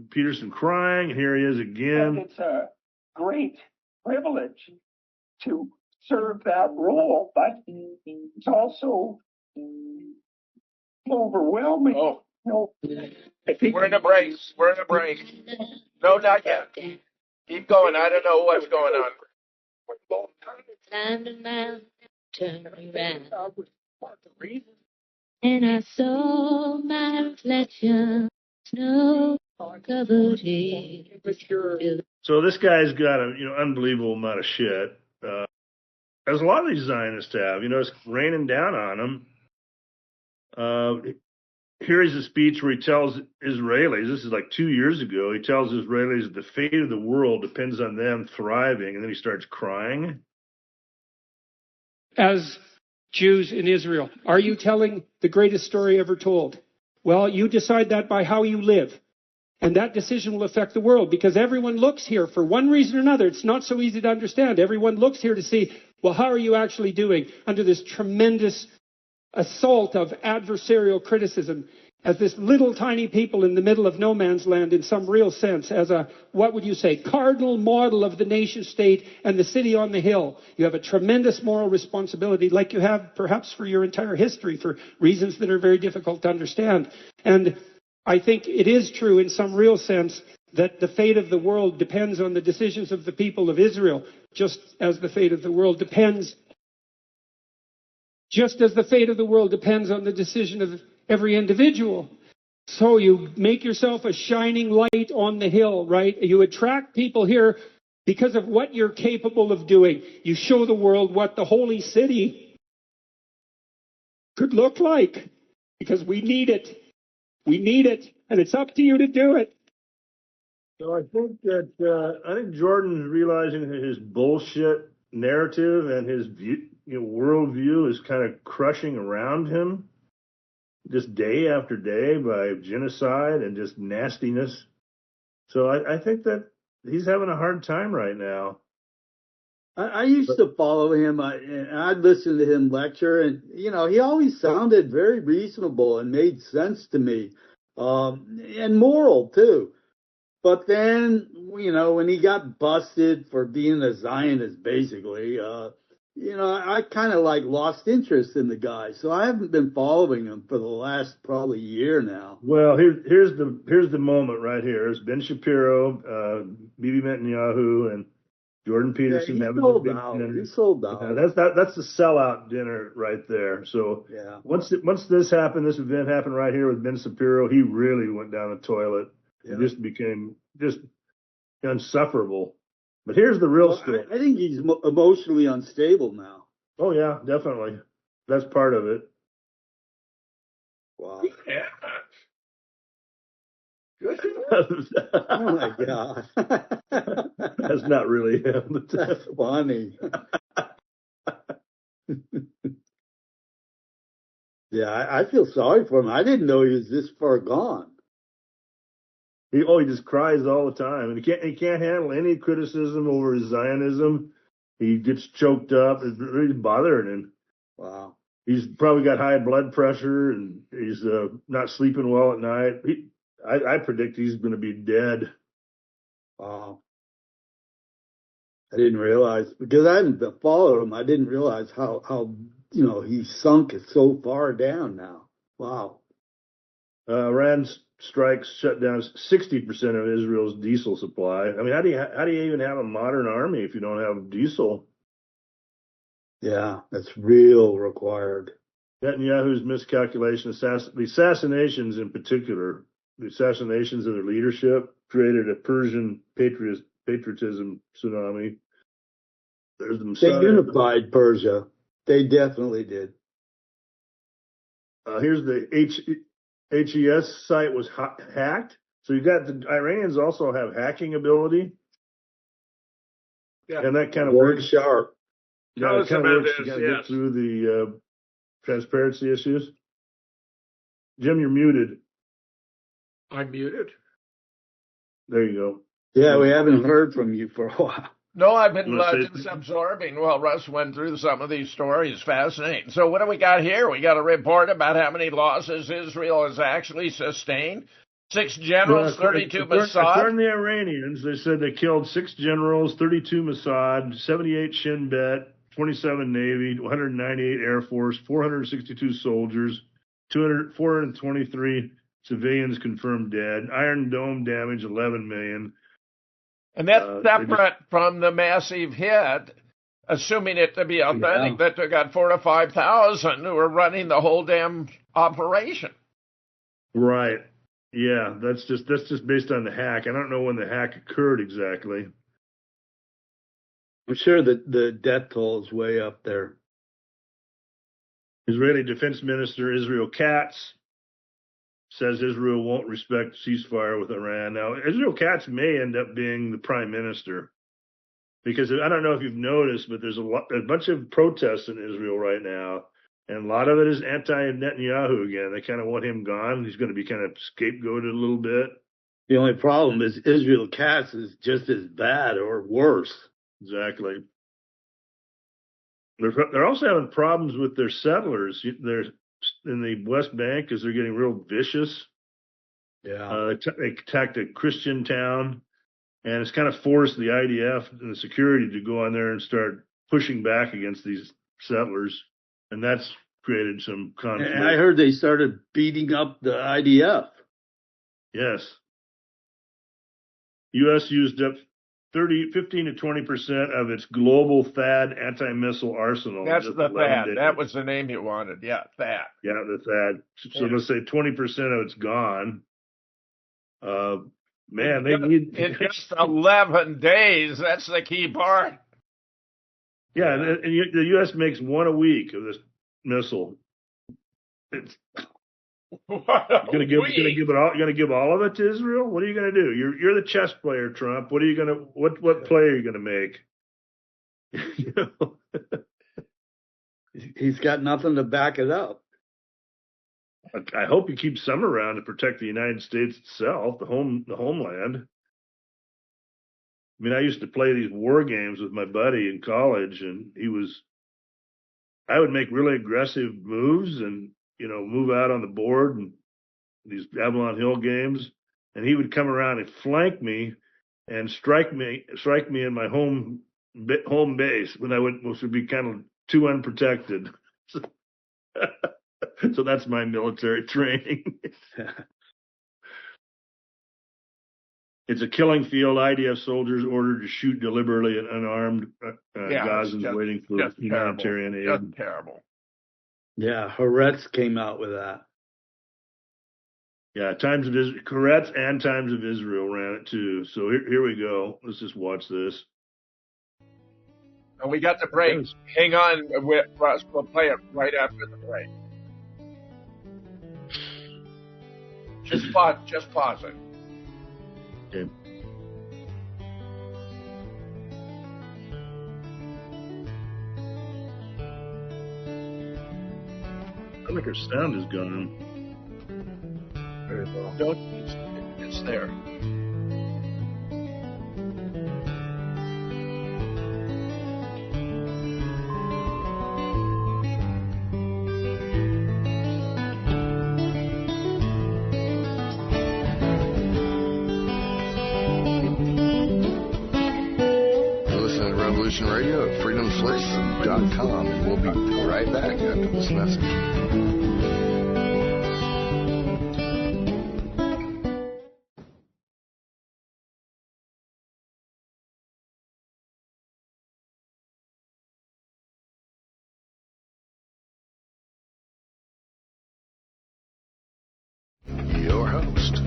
Peterson crying? And here he is again. And it's a great privilege to serve that role, but it's also overwhelming. Oh. No, We're in a break. No, not yet. Keep going. I don't know what's going on. Time to now turn around. And I saw my reflection, snow covered here. So this guy's got a unbelievable amount of shit, as a lot of these Zionists have. It's raining down on them. Here is a speech where he tells Israelis, this is like 2 years ago, he tells Israelis the fate of the world depends on them thriving, and then he starts crying. As Jews in Israel, are you telling the greatest story ever told? Well, you decide that by how you live. And that decision will affect the world because everyone looks here for one reason or another. It's not so easy to understand. Everyone looks here to see, well, how are you actually doing under this tremendous assault of adversarial criticism as this little tiny people in the middle of no man's land in some real sense, as a, what would you say, cardinal model of the nation state and the city on the hill. You have a tremendous moral responsibility like you have perhaps for your entire history for reasons that are very difficult to understand. And I think it is true in some real sense that the fate of the world depends on the decisions of the people of Israel, just as the fate of the world depends on the decision of every individual. So you make yourself a shining light on the hill, right? You attract people here because of what you're capable of doing. You show the world what the holy city could look like because we need it. We need it, and it's up to you to do it. So I think Jordan is realizing that his bullshit narrative and his worldview is kind of crushing around him, just day after day by genocide and just nastiness. So I think that he's having a hard time right now. I used to follow him, and I'd listen to him lecture, and, he always sounded very reasonable and made sense to me, and moral, too. But then, when he got busted for being a Zionist, basically, I kind of lost interest in the guy. So I haven't been following him for the last probably year now. Well, here's the moment right here. It's Ben Shapiro, Bibi Netanyahu, and Jordan Peterson having a big dinner. He sold out. That's the sellout dinner right there. So yeah. Once this happened, this event happened right here with Ben Shapiro, he really went down the toilet. Yeah. It just became insufferable. But here's the real story. I think he's emotionally unstable now. Oh yeah, definitely. That's part of it. Wow. Yeah. Oh my God. That's not really him. That's funny. Yeah, I feel sorry for him. I didn't know he was this far gone. He just cries all the time, and he can't handle any criticism over his Zionism. He gets choked up. It's really bothering him. Wow. He's probably got high blood pressure, and he's not sleeping well at night. I predict he's going to be dead. Wow. I didn't realize, because I hadn't followed him, I didn't realize how he sunk it so far down now. Wow. Iran's strikes shut down 60% of Israel's diesel supply. I mean, how do you even have a modern army if you don't have diesel? Yeah, that's real required. Netanyahu's miscalculation, the assassinations in particular, the assassinations of their leadership created a Persian patriotism tsunami. There's the They unified Persia. They definitely did. Here's the HES site was hacked. So you got the Iranians also have hacking ability. Yeah. And that kind of works sharp. Yeah, it kind of works. You got to get through the transparency issues. Jim, you're muted. I'm muted. There you go. Yeah, we haven't heard from you for a while. No, I've been just absorbing while Russ went through some of these stories. Fascinating. So what do we got here? We got a report about how many losses Israel has actually sustained. 6 generals, 32 Mossad. According to the Iranians, they said they killed 6 generals, 32 Mossad, 78 Shin Bet, 27 Navy, 198 Air Force, 462 soldiers, 423 civilians confirmed dead. Iron Dome damage, 11 million. And that's separate from the massive hit, assuming it to be authentic, that they got 4,000 to 5,000 who were running the whole damn operation. Right. Yeah, that's just based on the hack. I don't know when the hack occurred exactly. I'm sure that the death toll is way up there. Israeli Defense Minister Israel Katz says Israel won't respect ceasefire with Iran. Now, Israel Katz may end up being the prime minister because I don't know if you've noticed, but there's a bunch of protests in Israel right now, and a lot of it is anti-Netanyahu again. They kind of want him gone. He's going to be kind of scapegoated a little bit. The only problem is Israel Katz is just as bad or worse. Exactly. They're also having problems with their settlers. They're in the West Bank because they're getting real vicious. Yeah. They attacked a Christian town, and it's kind of forced the IDF and the security to go on there and start pushing back against these settlers, and that's created some conflict. And I heard they started beating up the IDF. Yes. U.S. used up 15 to 20% of its global THAAD anti-missile arsenal. That's the THAAD. That was the name you wanted. Yeah, THAAD. Yeah, the THAAD. So let's say 20% of it's gone. Man, they need... In just 11 days. That's the key part. Yeah, and the U.S. makes 1 a week of this missile. It's... You're gonna give all of it to Israel? What are you gonna do? You're the chess player, Trump. What play are you gonna make? He's got nothing to back it up. I hope he keeps some around to protect the United States itself, the homeland. I mean, I used to play these war games with my buddy in college, and I would make really aggressive moves and move out on the board and these Avalon Hill games, and he would come around and flank me and strike me in my home base which would be kind of too unprotected. So that's my military training. It's a killing field. IDF soldiers ordered to shoot deliberately at unarmed Gazans waiting for humanitarian aid. Just terrible. Yeah, Haaretz came out with that. Yeah, Haaretz and Times of Israel ran it too. So here we go. Let's just watch this. And we got the break. Hang on, Russ. We'll play it right after the break. Just pause it. Okay. I think her sound is gone. Very well. Don't. It's there. Radio at freedomslips.com, and we'll be right back after this message. your host.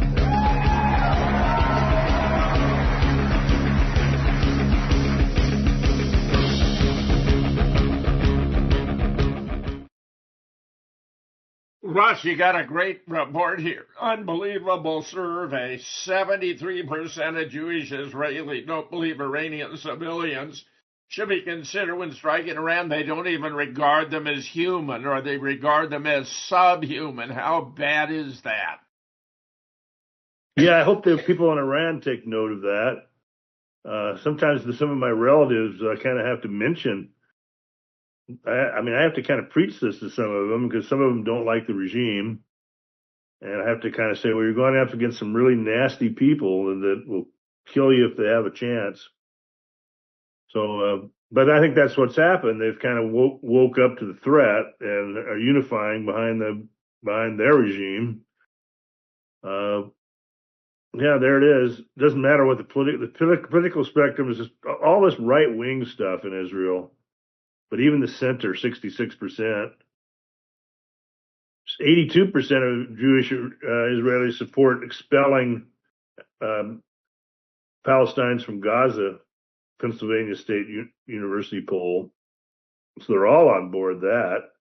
Russ, you got a great report here. Unbelievable survey. 73% of Jewish Israelis don't believe Iranian civilians should be considered when striking Iran. They don't even regard them as human, or they regard them as subhuman. How bad is that? Yeah, I hope that people in Iran take note of that. Sometimes some of my relatives kind of have to mention. I mean, I have to kind of preach this to some of them because some of them don't like the regime. And I have to kind of say, well, you're going up against some really nasty people that will kill you if they have a chance. So, but I think that's what's happened. They've kind of woke up to the threat and are unifying behind their regime. Yeah, there it is. Doesn't matter what the political spectrum is. Just all this right wing stuff in Israel. But even the center, 66%, 82% of Jewish Israelis support expelling Palestinians from Gaza, Pennsylvania State University poll. So they're all on board that.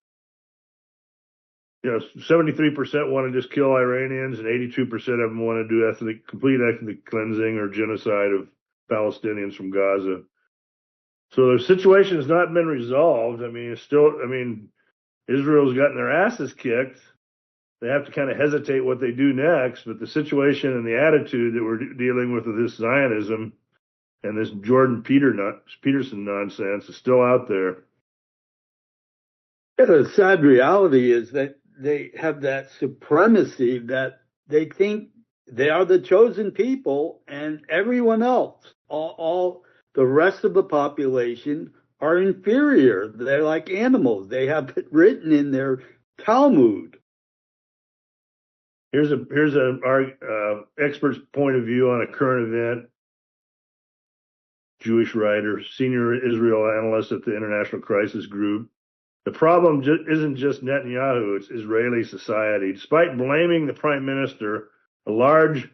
You know, 73% want to just kill Iranians, and 82% of them want to do complete ethnic cleansing or genocide of Palestinians from Gaza. So the situation has not been resolved. I mean, Israel's gotten their asses kicked. They have to kind of hesitate what they do next, but the situation and the attitude that we're dealing with this Zionism and this Jordan Peterson nonsense is still out there. Yeah, the sad reality is that they have that supremacy that they think they are the chosen people, and everyone else, all the rest of the population are inferior. They're like animals. They have it written in their Talmud. Here's our expert's point of view on a current event. Jewish writer, senior Israel analyst at the International Crisis Group. The problem isn't just Netanyahu, it's Israeli society. Despite blaming the prime minister, a large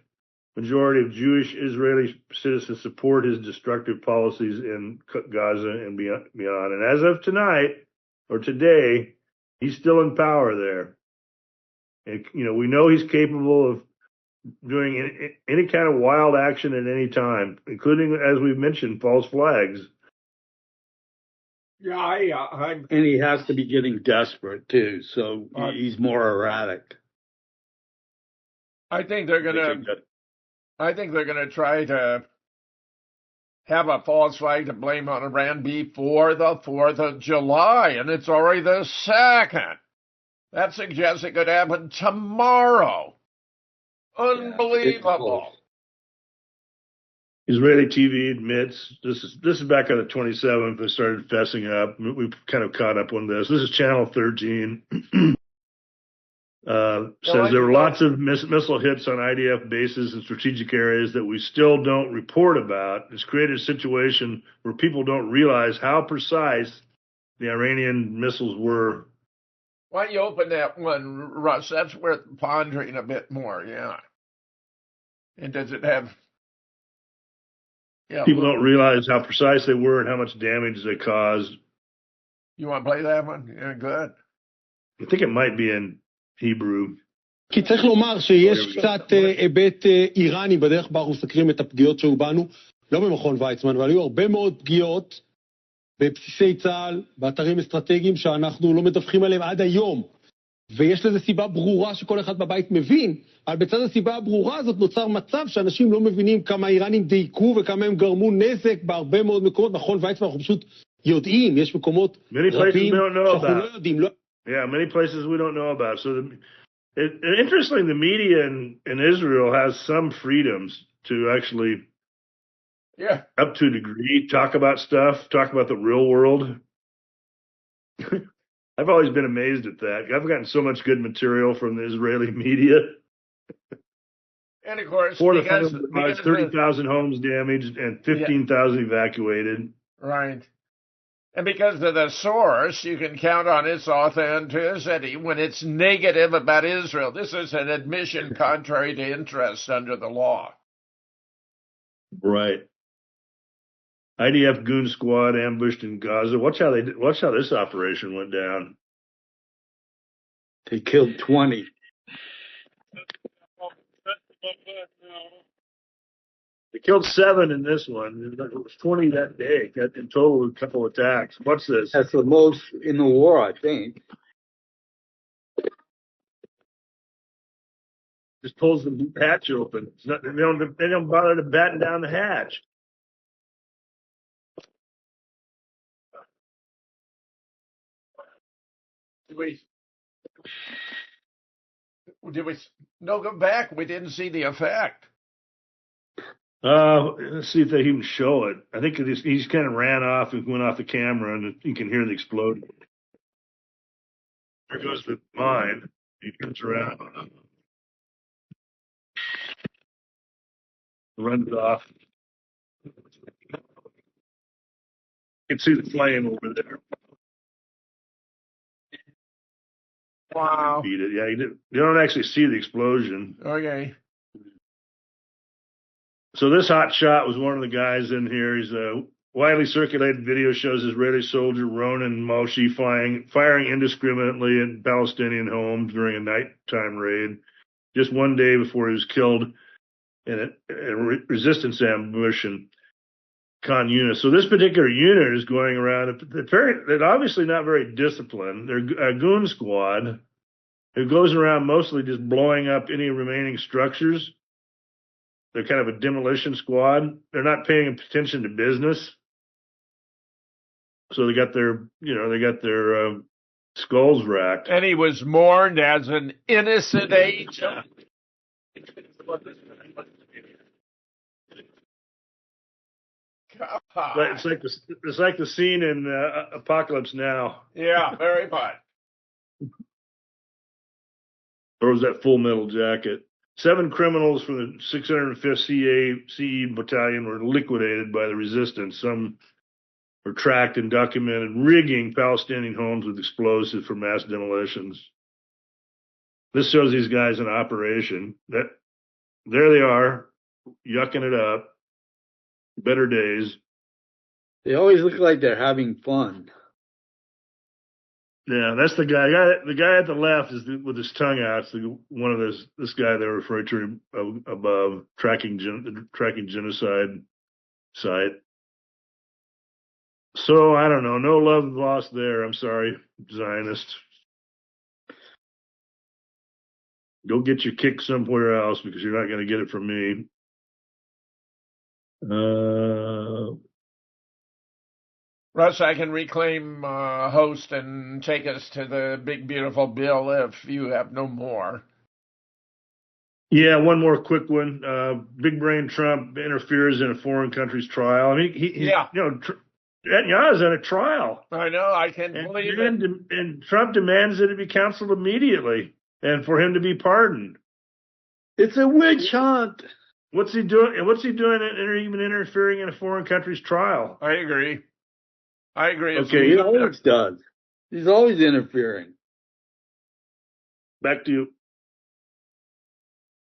majority of Jewish Israeli citizens support his destructive policies in Gaza and beyond. And as of tonight, or today, he's still in power there. And, you know, we know he's capable of doing any kind of wild action at any time, including, as we've mentioned, false flags. Yeah, and he has to be getting desperate too, so he's more erratic. I think they're gonna try to have a false flag to blame on Iran before the 4th of July, and it's already the 2nd. That suggests it could happen tomorrow. Unbelievable. Israeli TV admits this is back on the 27th. They started fessing up. We've kind of caught up on this. This is Channel 13. Says there were lots of missile hits on IDF bases and strategic areas that we still don't report about. It's created a situation where people don't realize how precise the Iranian missiles were. Why don't you open that one, Russ? That's worth pondering a bit more, yeah. And does it have... Yeah, people don't realize how precise they were and how much damage they caused. You want to play that one? Yeah, good. I think it might be in Hebrew. כי צריך לומר שיש קצת היבט איראני בדרך בה אנחנו מסקרים את הפגיעות שהיו בנו, לא במכון ויצמן, אבל היו הרבה מאוד פגיעות בבסיסי צה"ל, באתרים אסטרטגיים שאנחנו לא מדווחים עליהם עד היום. ויש לזה סיבה ברורה שכל אחד בבית מבין, אבל בצד הסיבה הברורה הזאת נוצר מצב שאנשים לא מבינים כמה האיראנים דייקו וכמה הם גרמו נזק בהרבה מאוד מקומות. מכון ויצמן אנחנו פשוט יודעים, יש מקומות רבים שאנחנו לא יודעים. Yeah, many places we don't know about. So interestingly, the media in Israel has some freedoms to actually, up to a degree, talk about stuff, talk about the real world. I've always been amazed at that. I've gotten so much good material from the Israeli media. And of course, 30,000 homes damaged and 15,000 evacuated. Right. And because of the source, you can count on its authenticity. When it's negative about Israel, this is an admission contrary to interest under the law. Right. IDF goon squad ambushed in Gaza. Watch how this operation went down. They killed 20. They killed 7 in this one. It was 20 that day. In total, a couple attacks. What's this? That's the most in the war, I think. Just pulls the hatch open. They don't bother to batten down the hatch. Did we no go back? We didn't see the effect. Let's see if they even show it. I think he just kind of ran off and went off the camera, and you can hear the exploding. There goes the mine. He turns around, runs off. You can see the flame over there. Wow. Beat it. Yeah, you don't actually see the explosion. Okay. So this hot shot was one of the guys in here. He's a widely circulated video shows Israeli soldier Ronan Moshe firing indiscriminately at Palestinian homes during a nighttime raid, just one day before he was killed in a resistance ambush in Khan Yunis. So this particular unit is going around. They're obviously not very disciplined. They're a goon squad who goes around mostly just blowing up any remaining structures. They're kind of a demolition squad. They're not paying attention to business. So they got their skulls racked. And he was mourned as an innocent agent. It's like the scene in Apocalypse Now. Yeah, very much. Or was that Full Metal Jacket? 7 criminals from the 605th CE Battalion were liquidated by the resistance. Some were tracked and documented rigging Palestinian homes with explosives for mass demolitions. This shows these guys in operation. There they are, yucking it up. Better days. They always look like they're having fun. Yeah, that's the guy. The guy at the left is with his tongue out. It's one of this guy they referred to above, tracking genocide site. So I don't know. No love lost there. I'm sorry, Zionists. Go get your kick somewhere else because you're not going to get it from me. Russ, I can reclaim host and take us to the big, beautiful bill if you have no more. Yeah, one more quick one. Big brain Trump interferes in a foreign country's trial. I mean, Netanyahu's in a trial. I know. I can't believe it. And Trump demands that it be counseled immediately and for him to be pardoned. It's a witch hunt. What's he doing? Even interfering in a foreign country's trial? I agree. Okay, he always does. He's always interfering. Back to you.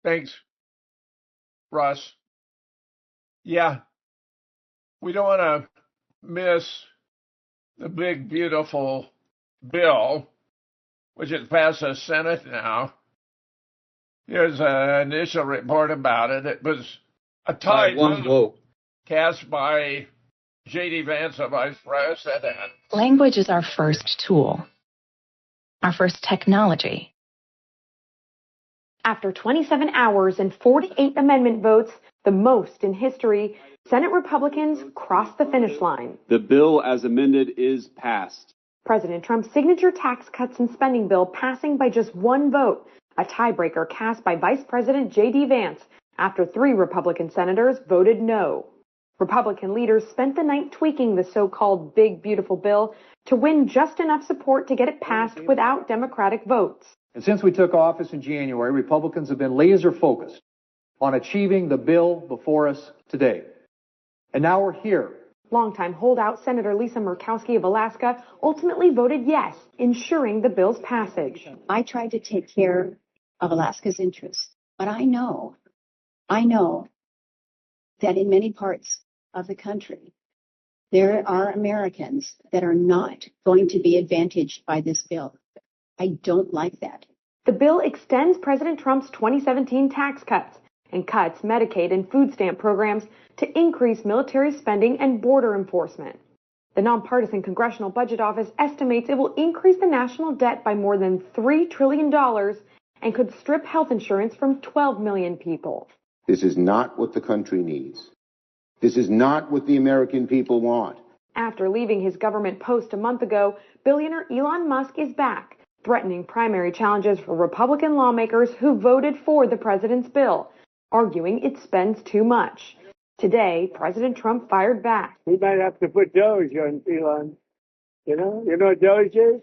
Thanks, Russ. Yeah, we don't want to miss the big, beautiful bill, which has passed the Senate now. Here's an initial report about it. It was a tie vote cast by J.D. Vance, the Vice President. Language is our first tool, our first technology. After 27 hours and 48 amendment votes, the most in history, Senate Republicans crossed the finish line. The bill as amended is passed. President Trump's signature tax cuts and spending bill passing by just one vote, a tiebreaker cast by Vice President J.D. Vance after 3 Republican senators voted no. Republican leaders spent the night tweaking the so-called Big Beautiful Bill to win just enough support to get it passed without Democratic votes. And since we took office in January, Republicans have been laser focused on achieving the bill before us today. And now we're here Longtime holdout Senator Lisa Murkowski of Alaska ultimately voted yes, ensuring the bill's passage. I tried to take care of Alaska's interests, but I know that in many parts of the country, there are Americans that are not going to be advantaged by this bill. I don't like that. The bill extends President Trump's 2017 tax cuts and cuts Medicaid and food stamp programs to increase military spending and border enforcement. The nonpartisan Congressional Budget Office estimates it will increase the national debt by more than $3 trillion and could strip health insurance from 12 million people. This is not what the country needs. This is not what the American people want. After leaving his government post a month ago, billionaire Elon Musk is back, threatening primary challenges for Republican lawmakers who voted for the president's bill, arguing it spends too much. Today, President Trump fired back. We might have to put Doge on Elon. You know what Doge is?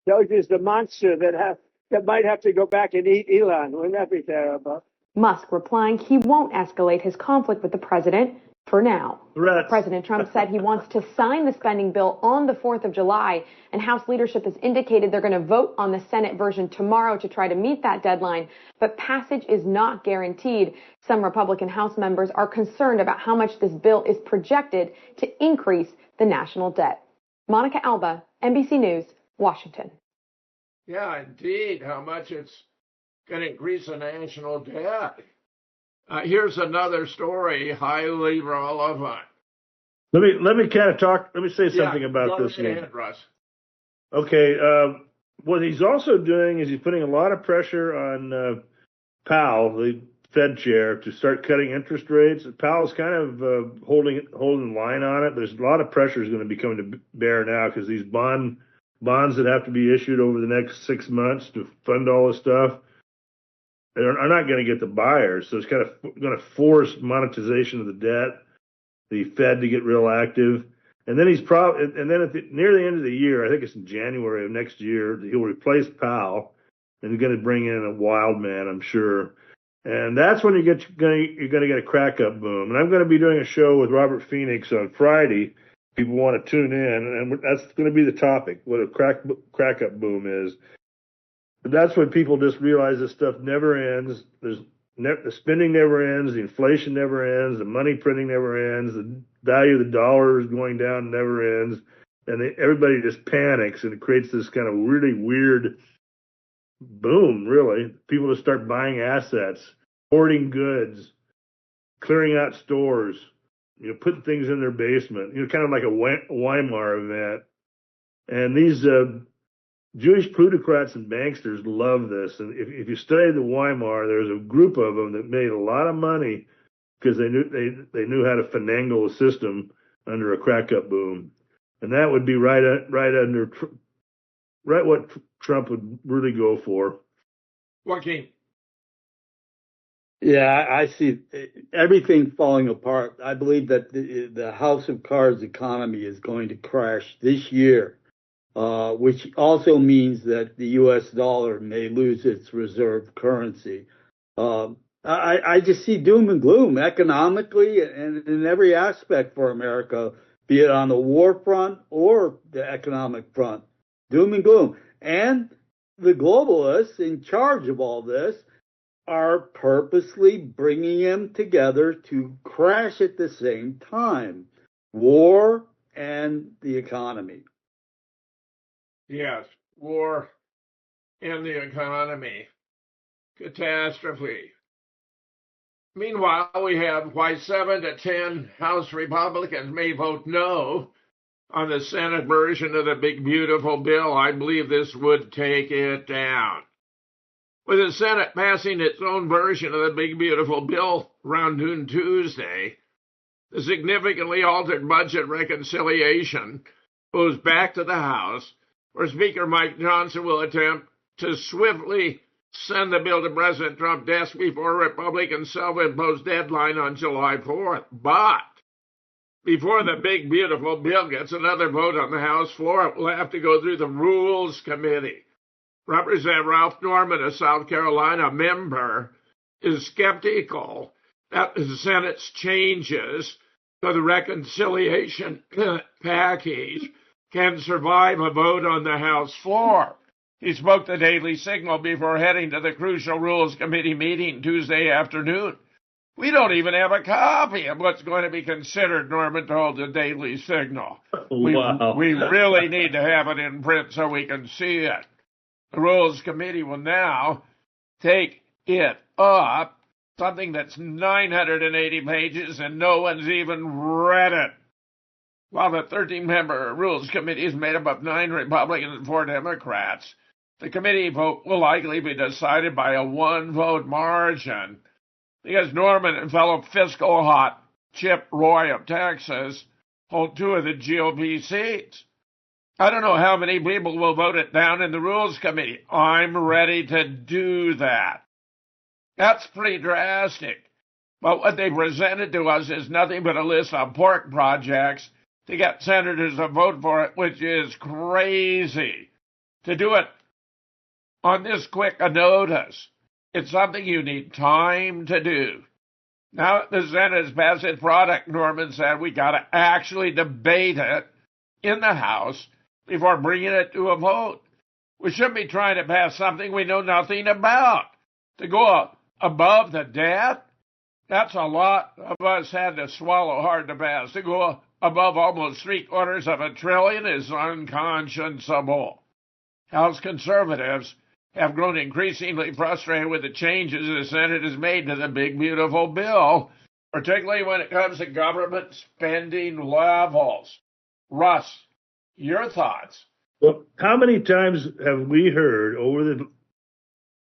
Doge is the monster that might have to go back and eat Elon. Wouldn't that be terrible? Musk replying he won't escalate his conflict with the president for now. President Trump said he wants to sign the spending bill on the 4th of July, and House leadership has indicated they're going to vote on the Senate version tomorrow to try to meet that deadline. But passage is not guaranteed. Some Republican House members are concerned about how much this bill is projected to increase the national debt. Monica Alba, NBC News, Washington. Yeah, indeed, how much it's going to increase the national debt. Here's another story, highly relevant. Let me kind of talk. Let me say something about this one. Ahead, Russ. Okay. What he's also doing is he's putting a lot of pressure on Powell, the Fed chair, to start cutting interest rates. Powell's kind of holding the line on it. There's a lot of pressure is going to be coming to bear now because these bonds that have to be issued over the next 6 months to fund all this stuff are not going to get the buyers. So it's kind of going to force monetization of the debt, the Fed to get real active. And then near the end of the year, I think it's in January of next year, he'll replace Powell and he's going to bring in a wild man, I'm sure. And that's when you're going to get a crack-up boom. And I'm going to be doing a show with Robert Phoenix on Friday. People want to tune in, and that's going to be the topic, what a crack-up boom is. But that's when people just realize this stuff never ends. The spending never ends. The inflation never ends. The money printing never ends. The value of the dollar is going down never ends. And everybody just panics, and it creates this kind of really weird boom, really. People just start buying assets, hoarding goods, clearing out stores, putting things in their basement, kind of like a Weimar event. And these Jewish plutocrats and banksters love this. And if you study the Weimar, there's a group of them that made a lot of money because they knew how to finagle a system under a crack-up boom. And that would be right what Trump would really go for. Joaquin. Yeah, I see everything falling apart. I believe that the House of Cards economy is going to crash this year, which also means that the U.S. dollar may lose its reserve currency. I just see doom and gloom economically and in every aspect for America, be it on the war front or the economic front. Doom and gloom. And the globalists in charge of all this are purposely bringing them together to crash at the same time. War and the economy. Yes, war and the economy. Catastrophe. Meanwhile, we have why 7 to 10 House Republicans may vote no on the Senate version of the big, beautiful bill. I believe this would take it down. With the Senate passing its own version of the big, beautiful bill around noon Tuesday, the significantly altered budget reconciliation goes back to the House, where Speaker Mike Johnson will attempt to swiftly send the bill to President Trump's desk before a Republican self-imposed deadline on July 4th. But before the big, beautiful bill gets another vote on the House floor, it will have to go through the Rules Committee. Representative Ralph Norman, a South Carolina member, is skeptical that the Senate's changes so the reconciliation package can survive a vote on the House floor. He spoke to Daily Signal before heading to the crucial Rules Committee meeting Tuesday afternoon. We don't even have a copy of what's going to be considered, Norman told the Daily Signal. Wow. We really need to have it in print so we can see it. The Rules Committee will now take it up, something that's 980 pages and no one's even read it. While the 13-member Rules Committee is made up of 9 Republicans and 4 Democrats, the committee vote will likely be decided by a 1-vote margin because Norman and fellow fiscal hot Chip Roy of Texas hold 2 of the GOP seats. I don't know how many people will vote it down in the Rules Committee. I'm ready to do that. That's pretty drastic. But what they presented to us is nothing but a list of pork projects to get senators to vote for it, which is crazy. To do it on this quick a notice, it's something you need time to do. Now the Senate has passed its product, Norman said, we got to actually debate it in the House before bringing it to a vote. We shouldn't be trying to pass something we know nothing about. To go above the debt, that's a lot of us had to swallow hard to pass. To go above almost $750 billion is unconscionable. House conservatives have grown increasingly frustrated with the changes the Senate has made to the big, beautiful bill, particularly when it comes to government spending levels. Russ, your thoughts? Well, how many times have we heard over the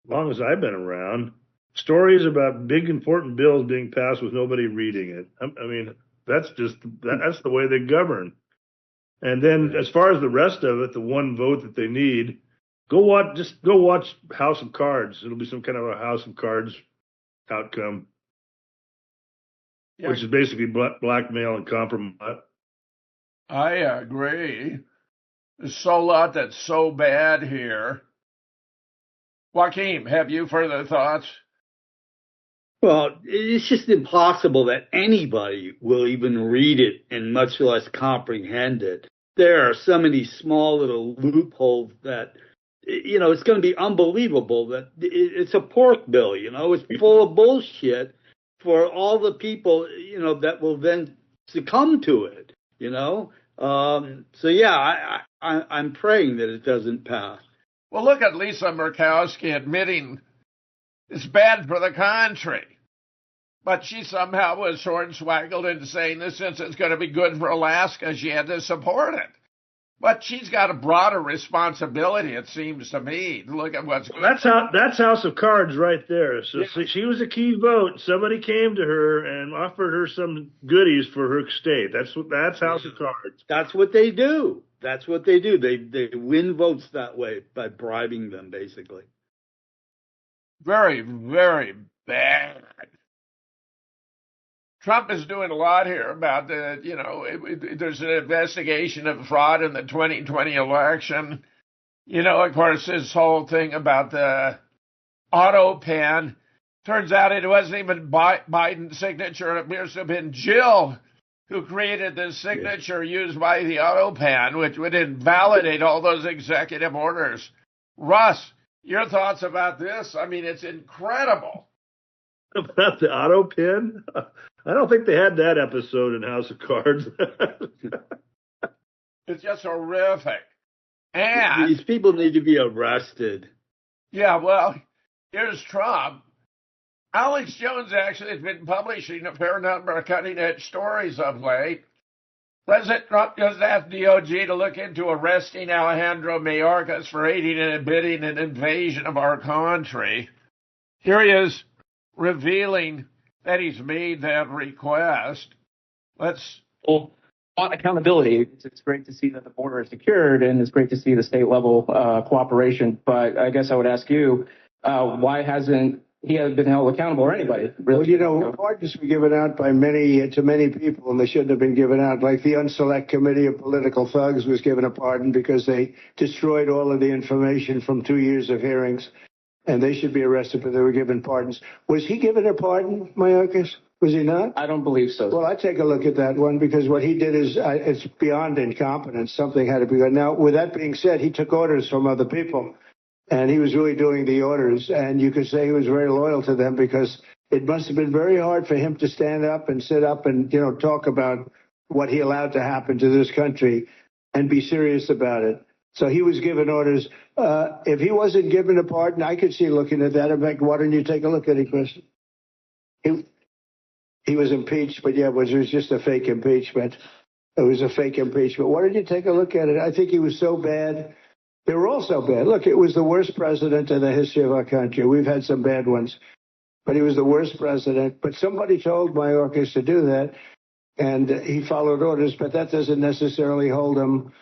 long as I've been around stories about big, important bills being passed with nobody reading it? I mean, that's the way they govern. And then as far as the rest of it, the one vote that they need, go watch House of Cards. It'll be some kind of a House of Cards outcome, which is basically blackmail and compromise. I agree. There's so lot that's so bad here. Joaquin, have you further thoughts? Well, it's just impossible that anybody will even read it and much less comprehend it. There are so many small little loopholes that, you know, it's going to be unbelievable that it's a pork bill, you know, it's full of bullshit for all the people, you know, that will then succumb to it, you know. So, yeah, I'm praying that it doesn't pass. Well, look at Lisa Murkowski admitting it's bad for the country. But she somehow was hornswaggled into saying that since it's going to be good for Alaska, she had to support it. But she's got a broader responsibility, it seems to me, to look at what's going on. That's House of Cards right there. So she was a key vote. Somebody came to her and offered her some goodies for her state. That's House of Cards. That's what they do. That's what they do. They win votes that way by bribing them, basically. Very, very bad. Trump is doing a lot here about there's an investigation of fraud in the 2020 election. You know, of course, this whole thing about the auto pen. Turns out it wasn't even Biden's signature. It appears to have been Jill who created the signature used by the auto pen, which would invalidate all those executive orders. Russ, your thoughts about this? I mean, it's incredible. About the auto pen? I don't think they had that episode in House of Cards. It's just horrific. And these people need to be arrested. Yeah, well, here's Trump. Alex Jones actually has been publishing a fair number of cutting-edge stories of late. President Trump just asked DOJ to look into arresting Alejandro Mayorkas for aiding and abetting an invasion of our country. Here he is revealing that he's made that request. On accountability, it's great to see that the border is secured, and it's great to see the state level cooperation. But I guess I would ask you, why hasn't he been held accountable, or anybody? Really? Well, you know, pardons were given out by to many people, and they shouldn't have been given out. Like the Unselect Committee of Political Thugs was given a pardon because they destroyed all of the information from 2 years of hearings. And they should be arrested, but they were given pardons. Was he given a pardon, Mayorkas? Was he not? I don't believe so. Well, I take a look at that one because what he did is it's beyond incompetence. Something had to be done. Now, with that being said, he took orders from other people, and he was really doing the orders. And you could say he was very loyal to them because it must have been very hard for him to stand up and sit up and talk about what he allowed to happen to this country and be serious about it. So he was given orders. If he wasn't given a pardon, I could see looking at that. In fact, why don't you take a look at it, Chris? He was impeached, but yeah, it was just a fake impeachment. It was a fake impeachment. Why don't you take a look at it? I think he was so bad. They were all so bad. Look, it was the worst president in the history of our country. We've had some bad ones, but he was the worst president. But somebody told Mayorkas to do that, and he followed orders, but that doesn't necessarily hold him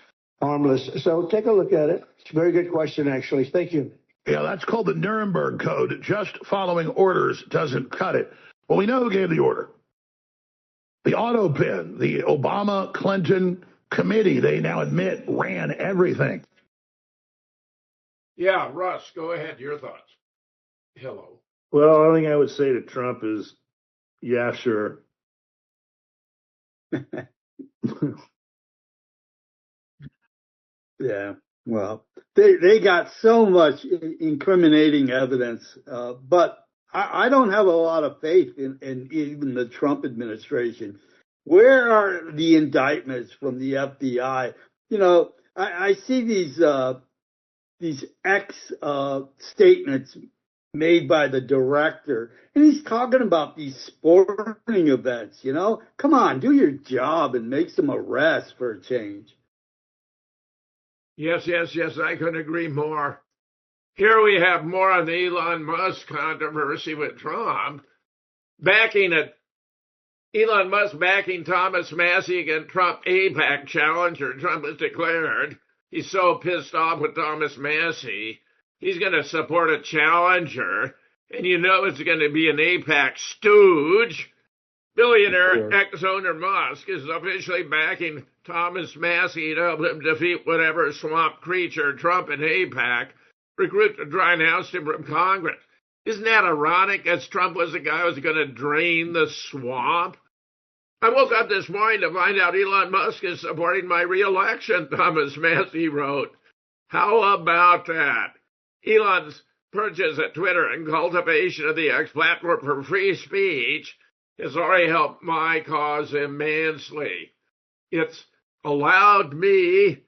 harmless. So take a look at it. It's a very good question, actually. Thank you. Yeah, that's called the Nuremberg Code. Just following orders doesn't cut it. Well, we know who gave the order. The Autopin, the Obama-Clinton committee, they now admit, ran everything. Yeah, Russ, go ahead. Your thoughts. Hello. Well, the only thing I would say to Trump is, yeah, sure. Yeah, well, they got so much incriminating evidence, but I don't have a lot of faith in even the Trump administration. Where are the indictments from the FBI? I see these statements made by the director, and he's talking about these sporting events. Come on, do your job and make some arrests for a change. Yes, I couldn't agree more. Here we have more on the Elon Musk controversy with Trump. Elon Musk backing Thomas Massie against Trump AIPAC challenger. Trump has declared he's so pissed off with Thomas Massie, he's going to support a challenger. And it's going to be an AIPAC stooge. Billionaire ex-owner Musk is officially backing Thomas Massie to help him defeat whatever swamp creature Trump and AIPAC recruit to try and oust him from Congress. Isn't that ironic, as Trump was the guy who was going to drain the swamp? I woke up this morning to find out Elon Musk is supporting my re-election, Thomas Massie wrote. How about that? Elon's purchase at Twitter and cultivation of the X platform for free speech has already helped my cause immensely. It's allowed me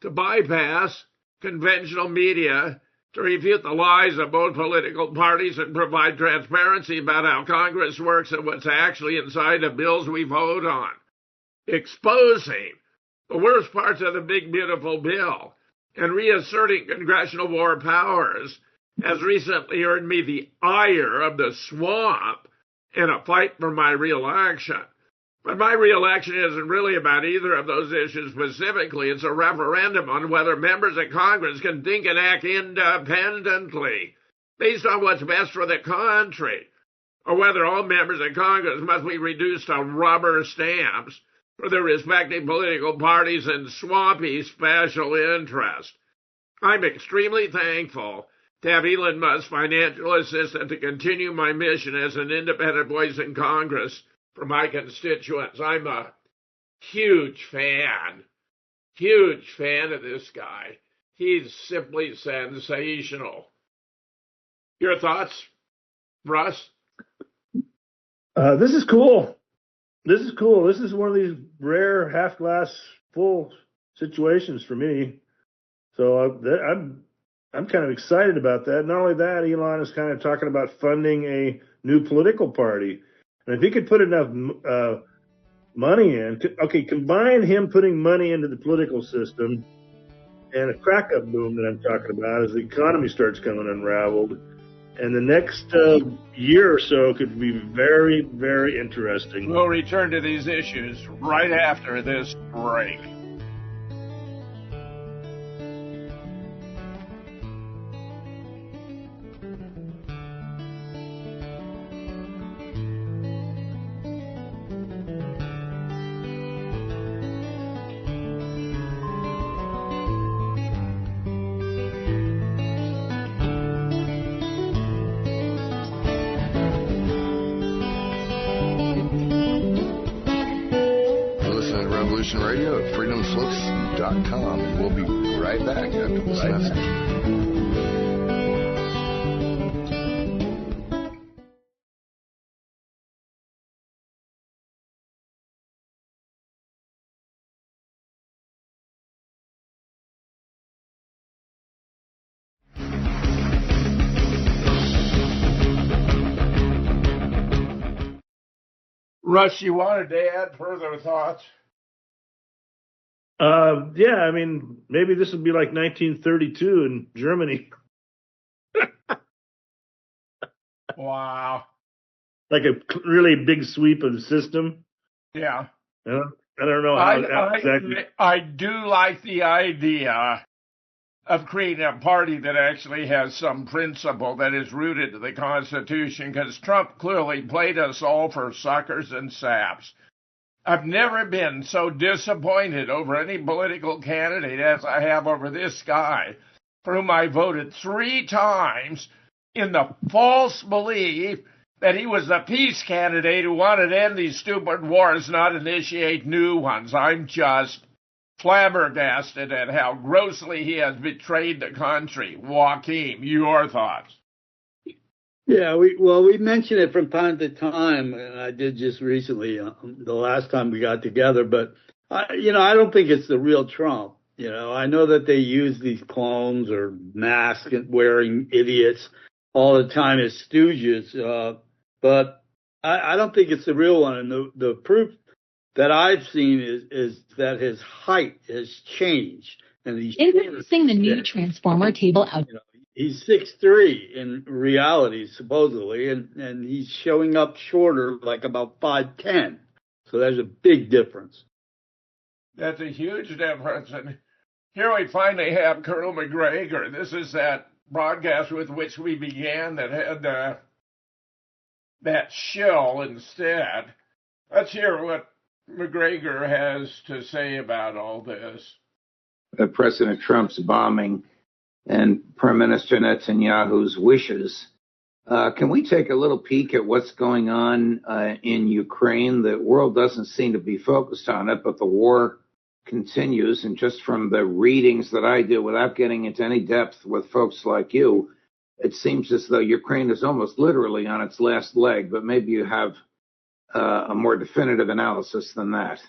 to bypass conventional media to refute the lies of both political parties and provide transparency about how Congress works and what's actually inside the bills we vote on. Exposing the worst parts of the big, beautiful bill and reasserting congressional war powers has recently earned me the ire of the swamp in a fight for my re-election. But my re-election isn't really about either of those issues specifically. It's a referendum on whether members of Congress can think and act independently based on what's best for the country, or whether all members of Congress must be reduced to rubber stamps for their respective political parties and swampy special interests. I'm extremely thankful to have Elon Musk's financial assistance to continue my mission as an independent voice in Congress for my constituents. I'm a huge fan of this guy. He's simply sensational. Your thoughts, Russ? This is cool. This is one of these rare half-glass full situations for me. So I'm kind of excited about that. Not only that, Elon is kind of talking about funding a new political party. And if he could put enough money in, combine him putting money into the political system and a crack-up boom that I'm talking about as the economy starts coming unraveled. And the next year or so could be very, very interesting. We'll return to these issues right after this break. PrintedFlex.com, and we'll be right back after this message. Russ, you wanted to add further thoughts? Yeah, I mean, maybe this would be like 1932 in Germany. Wow. Like a really big sweep of the system. Yeah. I don't know how exactly. I do like the idea of creating a party that actually has some principle that is rooted to the Constitution, because Trump clearly played us all for suckers and saps. I've never been so disappointed over any political candidate as I have over this guy, for whom I voted 3 times in the false belief that he was a peace candidate who wanted to end these stupid wars, not initiate new ones. I'm just flabbergasted at how grossly he has betrayed the country. Joaquin, your thoughts? Yeah, we mention it from time to time, and I did just recently, the last time we got together. But I don't think it's the real Trump. I know that they use these clones or mask-wearing idiots all the time as stooges, but I don't think it's the real one. And the proof that I've seen is that his height has changed, and he's introducing the new Transformer table out. He's 6'3" in reality, supposedly, and he's showing up shorter, like about 5'10". So there's a big difference. That's a huge difference. And here we finally have Colonel McGregor. This is that broadcast with which we began that had that shill instead. Let's hear what McGregor has to say about all this. President Trump's bombing and Prime Minister Netanyahu's wishes. Can we take a little peek at what's going on in Ukraine? The world doesn't seem to be focused on it, but the war continues. And just from the readings that I do, without getting into any depth with folks like you, it seems as though Ukraine is almost literally on its last leg, but maybe you have a more definitive analysis than that.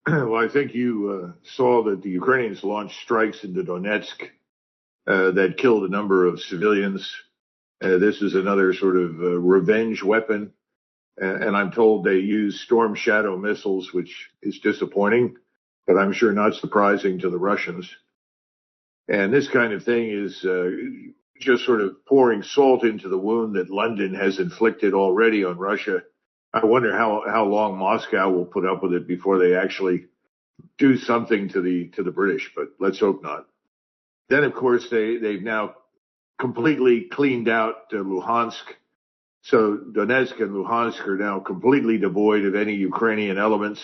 Well, I think you saw that the Ukrainians launched strikes into Donetsk that killed a number of civilians. This is another sort of revenge weapon. And I'm told they use Storm Shadow missiles, which is disappointing, but I'm sure not surprising to the Russians. And this kind of thing is just sort of pouring salt into the wound that London has inflicted already on Russia. I wonder how long Moscow will put up with it before they actually do something to the British, but let's hope not. Then, of course, they've now completely cleaned out Luhansk. So Donetsk and Luhansk are now completely devoid of any Ukrainian elements.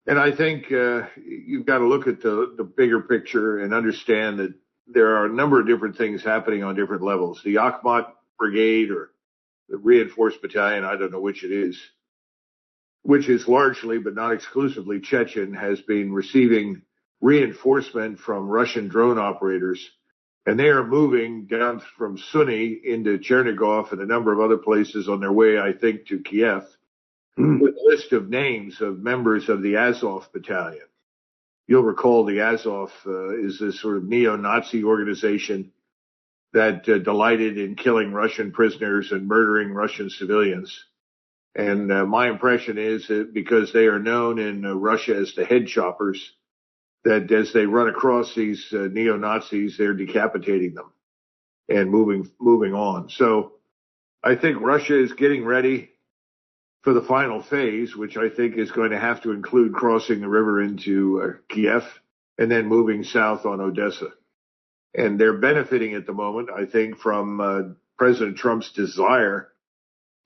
And I think you've got to look at the bigger picture and understand that there are a number of different things happening on different levels. The Akhmat Brigade, or the Reinforced Battalion, I don't know which it is, which is largely but not exclusively Chechen, has been receiving reinforcement from Russian drone operators. And they are moving down from Suny into Chernigov and a number of other places on their way, I think, to Kiev, with a list of names of members of the Azov Battalion. You'll recall the Azov is this sort of neo-Nazi organization that delighted in killing Russian prisoners and murdering Russian civilians. And my impression is that because they are known in Russia as the head choppers, that as they run across these neo-Nazis, they're decapitating them and moving on. So I think Russia is getting ready for the final phase, which I think is going to have to include crossing the river into Kiev and then moving south on Odessa. And they're benefiting at the moment, I think, from President Trump's desire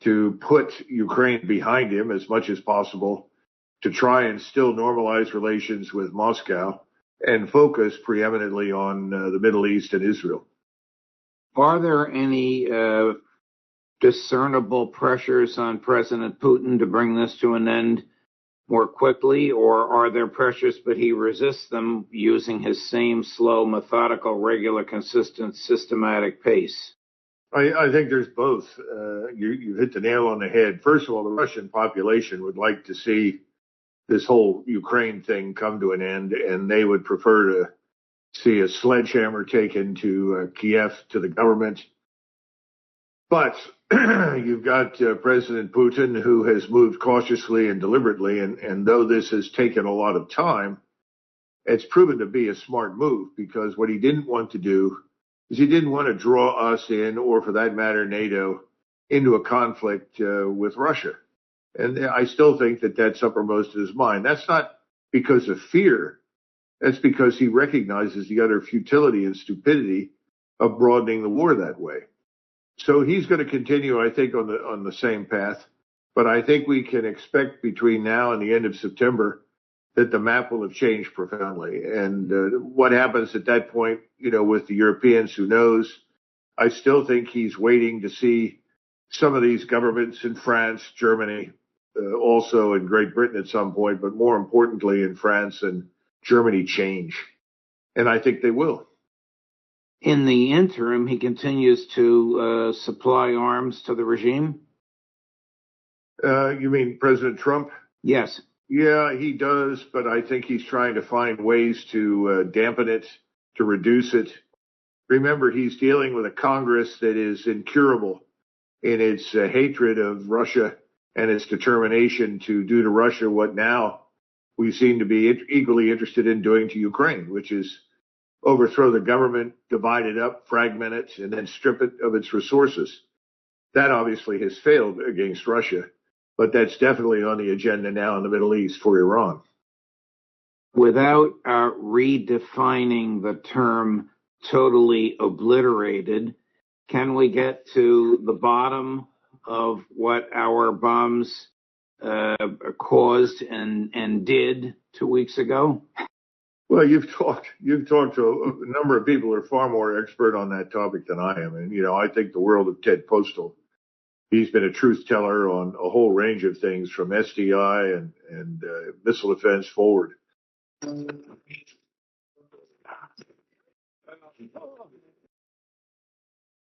to put Ukraine behind him as much as possible, to try and still normalize relations with Moscow and focus preeminently on the Middle East and Israel. Are there any discernible pressures on President Putin to bring this to an end? more quickly, or are there pressures but he resists them using his same slow, methodical, regular, consistent, systematic pace? I think there's both. You hit the nail on the head. First of all, the Russian population would like to see this whole Ukraine thing come to an end, and they would prefer to see a sledgehammer taken to Kiev, to the government. But you've got President Putin, who has moved cautiously and deliberately, and though this has taken a lot of time, it's proven to be a smart move, because what he didn't want to do is he didn't want to draw us in, or for that matter, NATO, into a conflict with Russia. And I still think that that's uppermost in his mind. That's not because of fear. That's because he recognizes the utter futility and stupidity of broadening the war that way. So he's going to continue, I think, on the same path. But I think we can expect between now and the end of September that the map will have changed profoundly. And what happens at that point, with the Europeans, who knows? I still think he's waiting to see some of these governments in France, Germany, also in Great Britain at some point, but more importantly in France and Germany change. And I think they will. In the interim, he continues to supply arms to the regime? You mean President Trump? Yes. Yeah, he does, but I think he's trying to find ways to dampen it, to reduce it. Remember, he's dealing with a Congress that is incurable in its hatred of Russia and its determination to do to Russia what now we seem to be equally interested in doing to Ukraine, which is overthrow the government, divide it up, fragment it, and then strip it of its resources. That obviously has failed against Russia, but that's definitely on the agenda now in the Middle East for Iran. Without redefining the term totally obliterated, can we get to the bottom of what our bombs caused and did 2 weeks ago? Well, you've talked to a number of people who are far more expert on that topic than I am. And, I think the world of Ted Postal, he's been a truth teller on a whole range of things, from SDI and missile defense forward.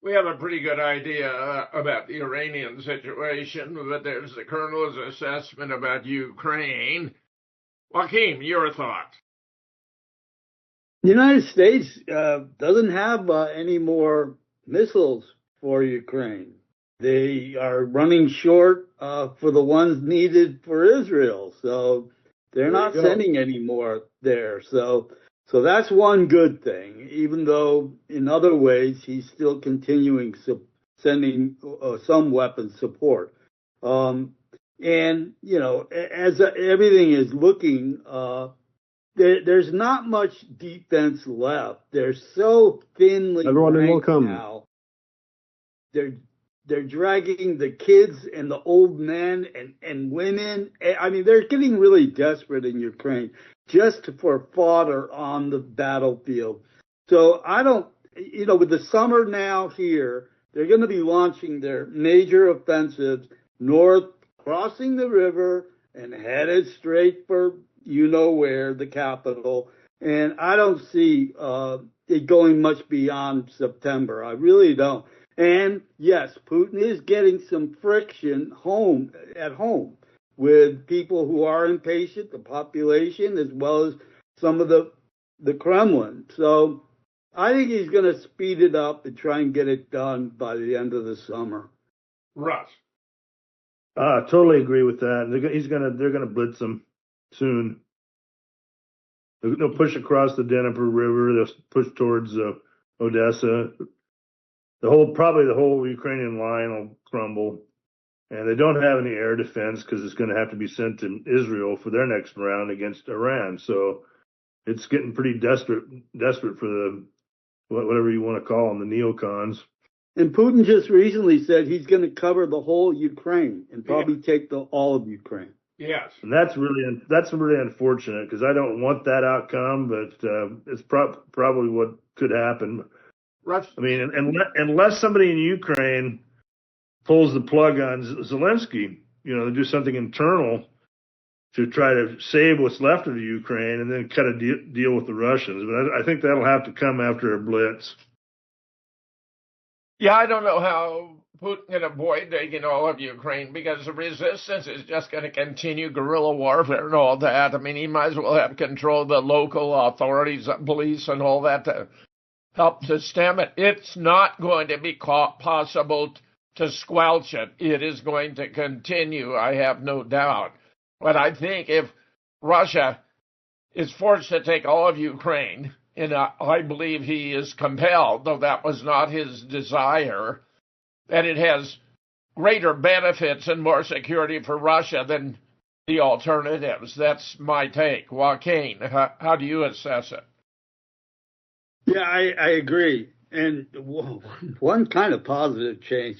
We have a pretty good idea about the Iranian situation, but there's the colonel's assessment about Ukraine. Joachim, your thoughts? The United States doesn't have any more missiles for Ukraine. They are running short for the ones needed for Israel, so they're not sending any more there. So that's one good thing, even though in other ways he's still continuing sending some weapon support. And, as everything is looking, there's not much defense left. They're so thinly ranked now. They're dragging the kids and the old men and women. I mean, they're getting really desperate in Ukraine just for fodder on the battlefield. So I don't, with the summer now here, they're going to be launching their major offensives north, crossing the river, and headed straight for where, the capital. And I don't see it going much beyond September. I really don't. And yes, Putin is getting some friction at home with people who are impatient, the population, as well as some of the Kremlin. So I think he's going to speed it up and try and get it done by the end of the summer. Russ. Totally agree with that. They're going to blitz them soon. They'll push across the Dnieper River. They'll push towards Odessa. Probably the whole Ukrainian line will crumble. And they don't have any air defense because it's going to have to be sent to Israel for their next round against Iran. So it's getting pretty desperate for the, whatever you want to call them, the neocons. And Putin just recently said he's going to cover the whole Ukraine and probably take all of Ukraine. Yes. And that's really unfortunate, because I don't want that outcome, but it's probably what could happen. Russ. I mean, unless somebody in Ukraine pulls the plug on Zelensky, they do something internal to try to save what's left of the Ukraine and then cut a deal with the Russians. But I think that'll have to come after a blitz. Yeah, I don't know how Putin can avoid taking all of Ukraine because the resistance is just going to continue guerrilla warfare and all that. I mean, he might as well have control of the local authorities, police, and all that to help to stem it. It's not going to be possible to squelch it. It is going to continue, I have no doubt. But I think if Russia is forced to take all of Ukraine, and I believe he is compelled, though that was not his desire, that it has greater benefits and more security for Russia than the alternatives. That's my take. Joaquin, how do you assess it? Yeah, I agree. And one kind of positive change,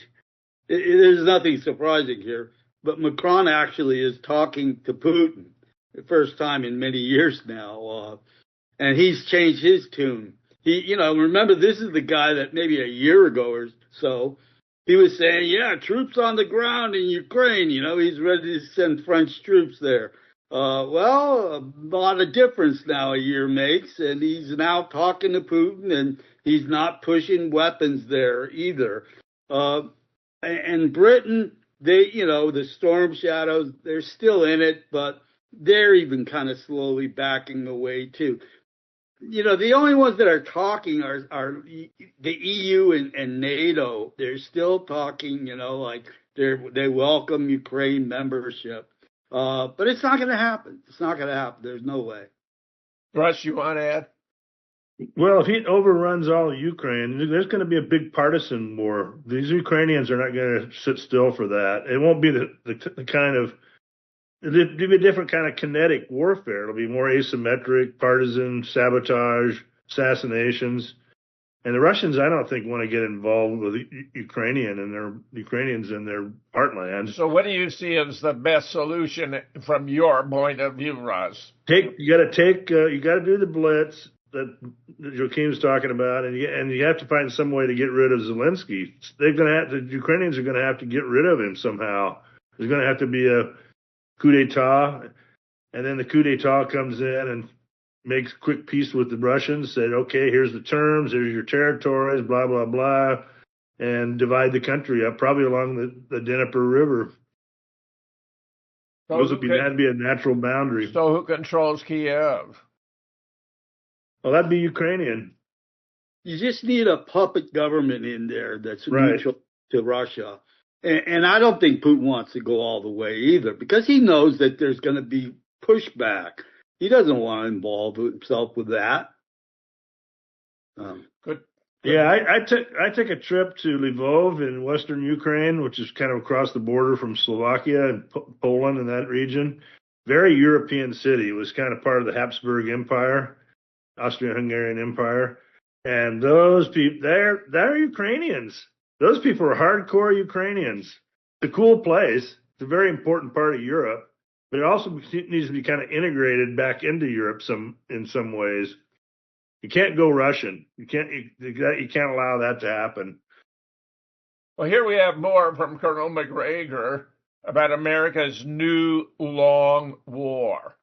there's nothing surprising here, but Macron actually is talking to Putin the first time in many years now, and he's changed his tune. Remember, this is the guy that maybe a year ago or so, he was saying, yeah, troops on the ground in Ukraine. He's ready to send French troops there. Well, a lot of difference now a year makes, and he's now talking to Putin, and he's not pushing weapons there either. And Britain, the Storm Shadows, they're still in it, but they're even kind of slowly backing away too. The only ones that are talking are the EU and NATO. They're still talking, like they welcome Ukraine membership. But it's not going to happen. It's not going to happen. There's no way. Russ, you want to add? Well, if he overruns all of Ukraine, there's going to be a big partisan war. These Ukrainians are not going to sit still for that. It won't be the kind of, it'll be a different kind of kinetic warfare. It'll be more asymmetric, partisan, sabotage, assassinations. And the Russians, I don't think, want to get involved with Ukrainians in their heartland. So what do you see as the best solution from your point of view, Russ? You got to do the blitz that Joaquin's talking about, and you have to find some way to get rid of Zelensky. The Ukrainians are going to have to get rid of him somehow. There's going to have to be a coup d'état, and then the coup d'état comes in and makes quick peace with the Russians, said, okay, here's the terms, here's your territories, blah, blah, blah, and divide the country up, probably along the Dnieper River. So that'd be a natural boundary. So who controls Kiev? Well, that'd be Ukrainian. You just need a puppet government in there that's right. neutral to Russia. And I don't think Putin wants to go all the way either, because he knows that there's going to be pushback. He doesn't want to involve himself with that. Good. Yeah, I took a trip to Lvov in western Ukraine, which is kind of across the border from Slovakia and Poland and that region. Very European city. It was kind of part of the Habsburg Empire, Austro-Hungarian Empire. And those people, they're Ukrainians. Those people are hardcore Ukrainians. It's a cool place. It's a very important part of Europe. But it also needs to be kind of integrated back into Europe in some ways. You can't go Russian. You can't allow that to happen. Well, here we have more from Colonel McGregor about America's new long war.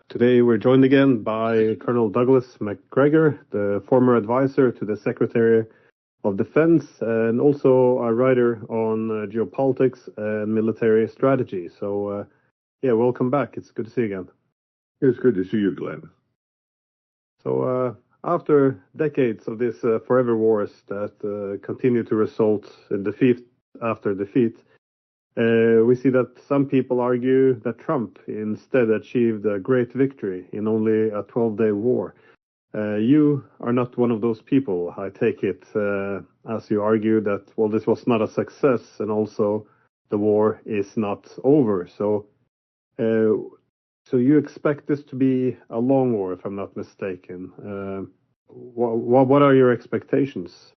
Today we're joined again by Colonel Douglas McGregor, the former advisor to the Secretary of Defense and also a writer on geopolitics and military strategy. So, yeah, welcome back. It's good to see you again. It's good to see you, Glenn. So, after decades of this forever wars that continue to result in defeat after defeat, we see that some people argue that Trump instead achieved a great victory in only a 12-day war. You are not one of those people, I take it, as you argue that, well, this was not a success and also the war is not over. So you expect this to be a long war, if I'm not mistaken. What are your expectations?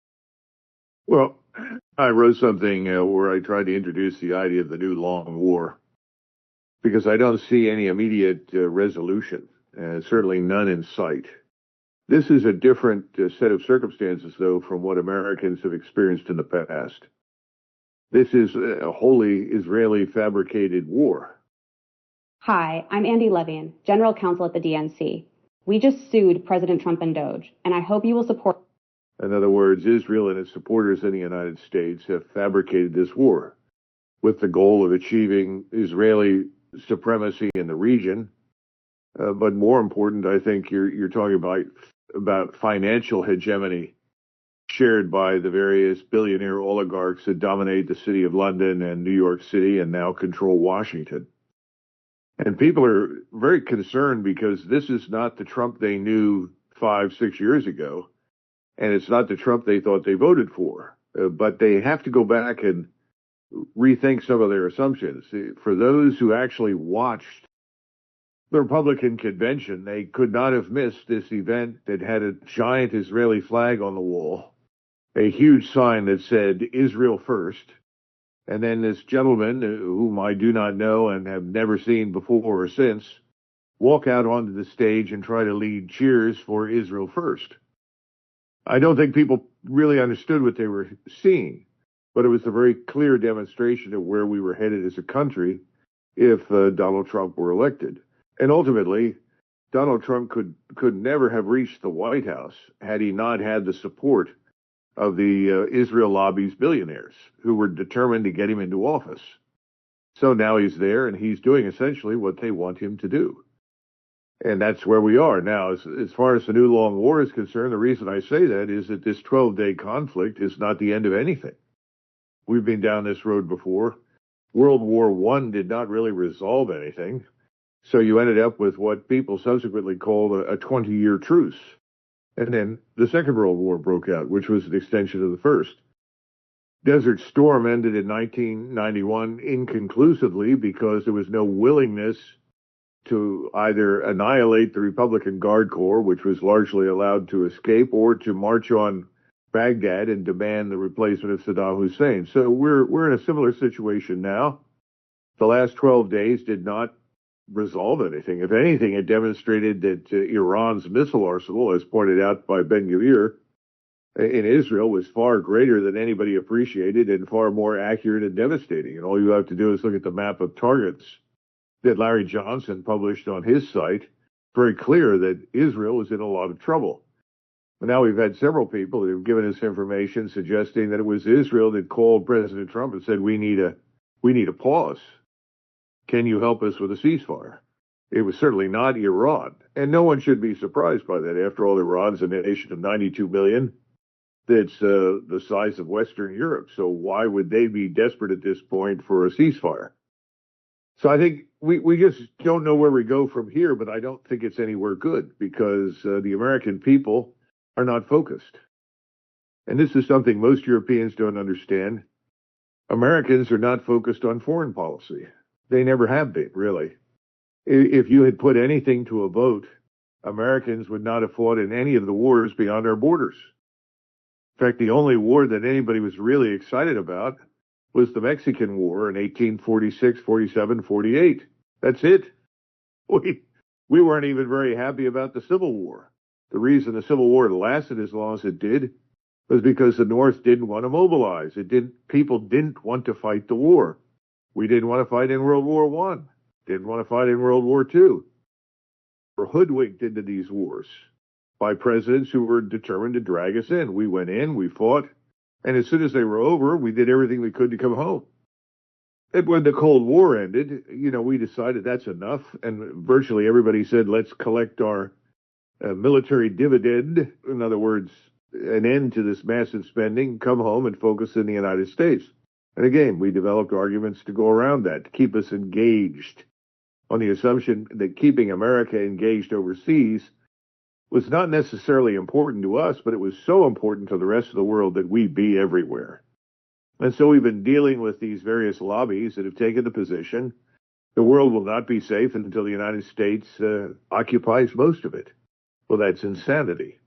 Well, I wrote something where I tried to introduce the idea of the new long war because I don't see any immediate resolution, certainly none in sight. This is a different set of circumstances, though, from what Americans have experienced in the past. This is a wholly Israeli fabricated war. Hi, I'm Andy Levian, General Counsel at the DNC. We just sued President Trump and Doge, and I hope you will support. In other words, Israel and its supporters in the United States have fabricated this war with the goal of achieving Israeli supremacy in the region. But more important, I think you're talking about financial hegemony shared by the various billionaire oligarchs that dominate the city of London and New York City and now control Washington. And people are very concerned because this is not the Trump they knew 5-6 years ago, and it's not the Trump they thought they voted for. But they have to go back and rethink some of their assumptions. For those who actually watched the Republican convention, they could not have missed this event that had a giant Israeli flag on the wall, a huge sign that said Israel first, and then this gentleman, whom I do not know and have never seen before or since, walk out onto the stage and try to lead cheers for Israel first. I don't think people really understood what they were seeing, but it was a very clear demonstration of where we were headed as a country if Donald Trump were elected. And ultimately, Donald Trump could never have reached the White House had he not had the support of the Israel lobby's billionaires who were determined to get him into office. So now he's there and he's doing essentially what they want him to do. And that's where we are now. As far as the new long war is concerned, the reason I say that is that this 12-day conflict is not the end of anything. We've been down this road before. World War I did not really resolve anything. So you ended up with what people subsequently called a 20-year truce. And then the Second World War broke out, which was an extension of the first. Desert Storm ended in 1991 inconclusively because there was no willingness to either annihilate the Republican Guard Corps, which was largely allowed to escape, or to march on Baghdad and demand the replacement of Saddam Hussein. So we're in a similar situation now. The last 12 days did not resolve anything. If anything, it demonstrated that Iran's missile arsenal, as pointed out by Ben-Gvir, in Israel was far greater than anybody appreciated and far more accurate and devastating. And all you have to do is look at the map of targets that Larry Johnson published on his site. Very clear that Israel was in a lot of trouble. But now we've had several people who have given us information suggesting that it was Israel that called President Trump and said, we need a pause. Can you help us with a ceasefire? It was certainly not Iran. And no one should be surprised by that. After all, Iran's a nation of 92 million. That's the size of Western Europe. So why would they be desperate at this point for a ceasefire? So I think we just don't know where we go from here, but I don't think it's anywhere good because the American people are not focused. And this is something most Europeans don't understand. Americans are not focused on foreign policy. They never have been, really. If you had put anything to a vote, Americans would not have fought in any of the wars beyond our borders. In fact, the only war that anybody was really excited about was the Mexican War in 1846, 47, 48. That's it. We weren't even very happy about the Civil War. The reason the Civil War lasted as long as it did was because the North didn't want to mobilize. People didn't want to fight the war. We didn't want to fight in World War I. Didn't want to fight in World War II. We're hoodwinked into these wars by presidents who were determined to drag us in. We went in, we fought, and as soon as they were over, we did everything we could to come home. And when the Cold War ended, we decided that's enough, and virtually everybody said, let's collect our military dividend. In other words, an end to this massive spending, come home and focus in the United States. And again, we developed arguments to go around that, to keep us engaged, on the assumption that keeping America engaged overseas was not necessarily important to us, but it was so important to the rest of the world that we be everywhere. And so we've been dealing with these various lobbies that have taken the position the world will not be safe until the United States occupies most of it. Well, that's insanity.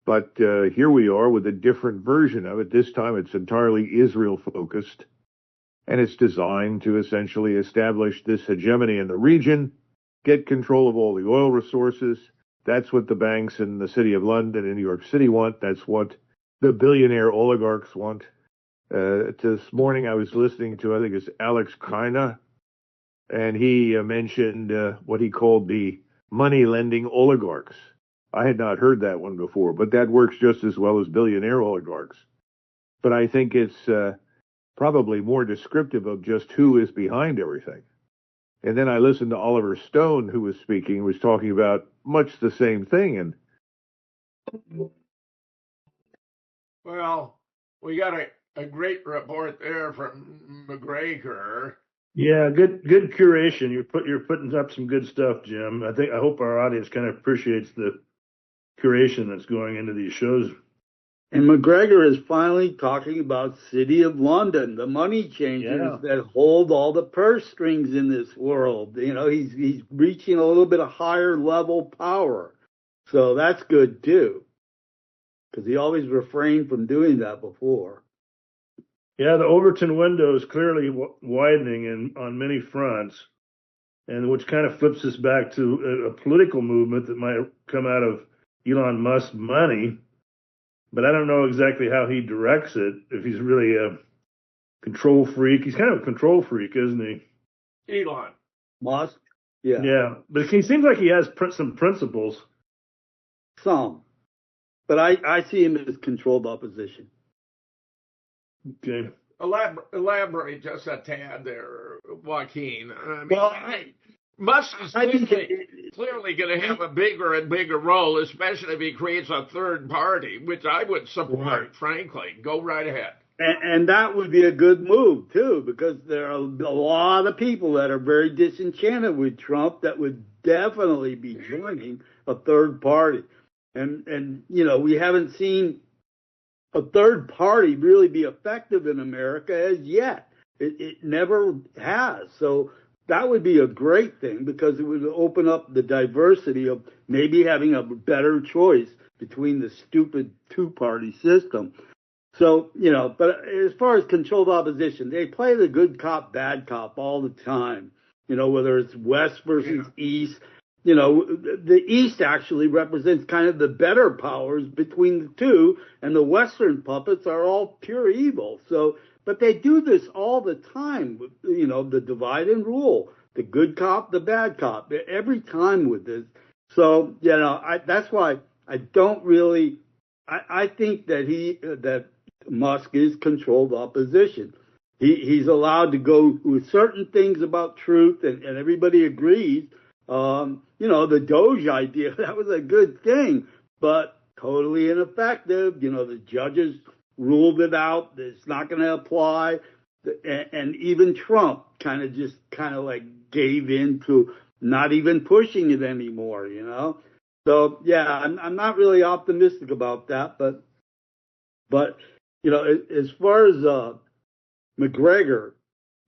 But here we are with a different version of it. This time it's entirely Israel-focused, and it's designed to essentially establish this hegemony in the region, get control of all the oil resources. That's what the banks in the city of London and New York City want. That's what the billionaire oligarchs want. This morning I was listening to, I think it's Alex Kiner, and he mentioned what he called the money-lending oligarchs. I had not heard that one before, but that works just as well as billionaire oligarchs. But I think it's probably more descriptive of just who is behind everything. And then I listened to Oliver Stone, who was speaking, was talking about much the same thing. And well, we got a great report there from McGregor. Yeah, good curation. You're putting up some good stuff, Jim. I hope our audience kind of appreciates the curation that's going into these shows. And McGregor is finally talking about City of London, the money changers that hold all the purse strings in this world. You know, he's reaching a little bit of higher level power. So that's good too, because he always refrained from doing that before. Yeah, the Overton window is clearly widening on many fronts, and which kind of flips us back to a political movement that might come out of Elon Musk's money. But I don't know exactly how he directs it, if he's really a control freak. He's kind of a control freak, isn't he? Elon Musk? Yeah. Yeah, but he seems like he has some principles. Some. But I see him as controlled opposition. Okay. Elaborate just a tad there, Joaquin. I mean, Musk is clearly going to have a bigger and bigger role, especially if he creates a third party, which I would support, frankly. Go right ahead. And that would be a good move, too, because there are a lot of people that are very disenchanted with Trump that would definitely be joining a third party. And you know, we haven't seen a third party really be effective in America as yet. It never has. So that would be a great thing, because it would open up the diversity of maybe having a better choice between the stupid two-party system. So, you know, but as far as controlled opposition, they play the good cop, bad cop all the time, you know, whether it's West versus East. You know, the East actually represents kind of the better powers between the two, and the Western puppets are all pure evil. So, but they do this all the time, you know, the divide and rule, the good cop, the bad cop, every time with this. So, you know, that's why I don't really, I think that Musk is controlled opposition. He's allowed to go with certain things about truth, and everybody agrees. You know, the Doge idea, that was a good thing, but totally ineffective. You know, the judges ruled it out. It's not going to apply. And even Trump kind of like gave in to not even pushing it anymore, you know? So, yeah, I'm not really optimistic about that, but, you know, as far as, McGregor,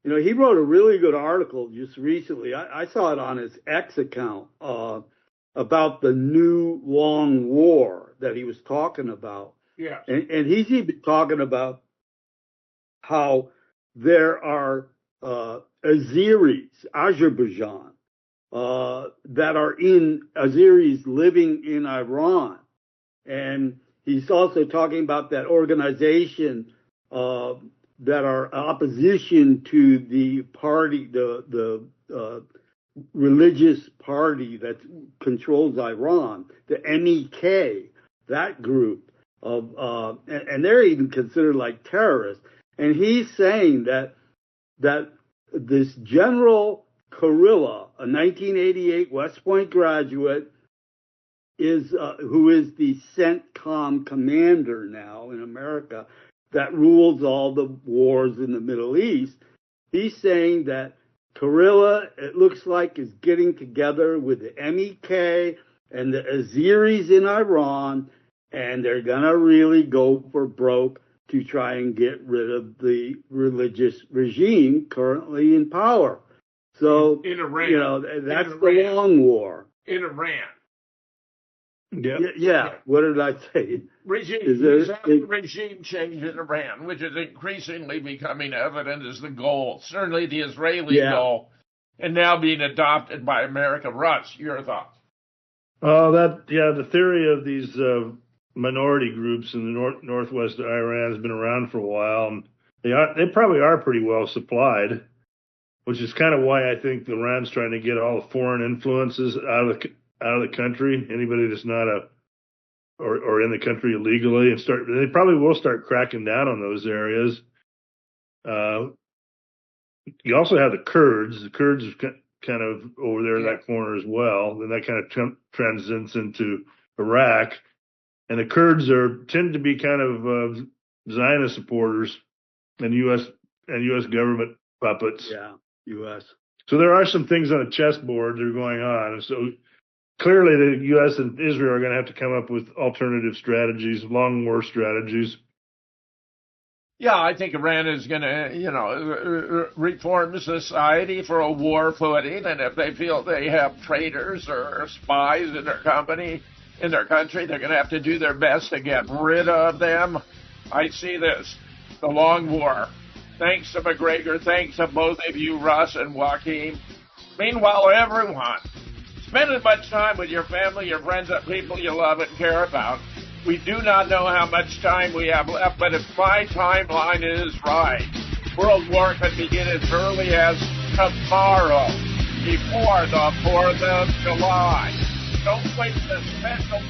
you know, he wrote a really good article just recently. I saw it on his X account, about the new long war that he was talking about. Yeah. And he's even talking about how there are Azeris, Azerbaijan, that are Azeris living in Iran. And he's also talking about that organization that are opposition to the party, the religious party that controls Iran, the MEK, that group of, and they're even considered like terrorists. And he's saying that this General Kurilla, a 1988 West Point graduate, who is the CENTCOM commander now in America that rules all the wars in the Middle East. He's saying that Kurilla, it looks like, is getting together with the MEK and the Azeris in Iran, and they're going to really go for broke to try and get rid of the religious regime currently in power. So, in Iran, you know, that's the long war. In Iran. Yeah. What did I say? Regime change in Iran, which is increasingly becoming evident as the goal, certainly the Israeli goal, and now being adopted by America. Russ, your thoughts? The theory of these minority groups in the northwest of Iran has been around for a while, and they probably are pretty well supplied. which is kind of why I think Iran's trying to get all the foreign influences out of the country. Anybody that's not or in the country illegally, and they probably will start cracking down on those areas. You also have the Kurds. The Kurds are kind of over there in that corner as well. Then that kind of transcends into Iraq, and the Kurds tend to be kind of Zionist supporters and U.S. government puppets. Yeah, U.S. So there are some things on the chessboard that are going on. So clearly the U.S. and Israel are going to have to come up with alternative strategies, long war strategies. Yeah, I think Iran is going to, reform society for a war footing, and if they feel they have traitors or spies in their country, they're going to have to do their best to get rid of them. I see this, the long war. Thanks to McGregor, thanks to both of you, Russ and Joaquin. Meanwhile, everyone, spend as much time with your family, your friends, and people you love and care about. We do not know how much time we have left, but if my timeline is right, World War could begin as early as tomorrow, before the 4th of July. Don't wait the special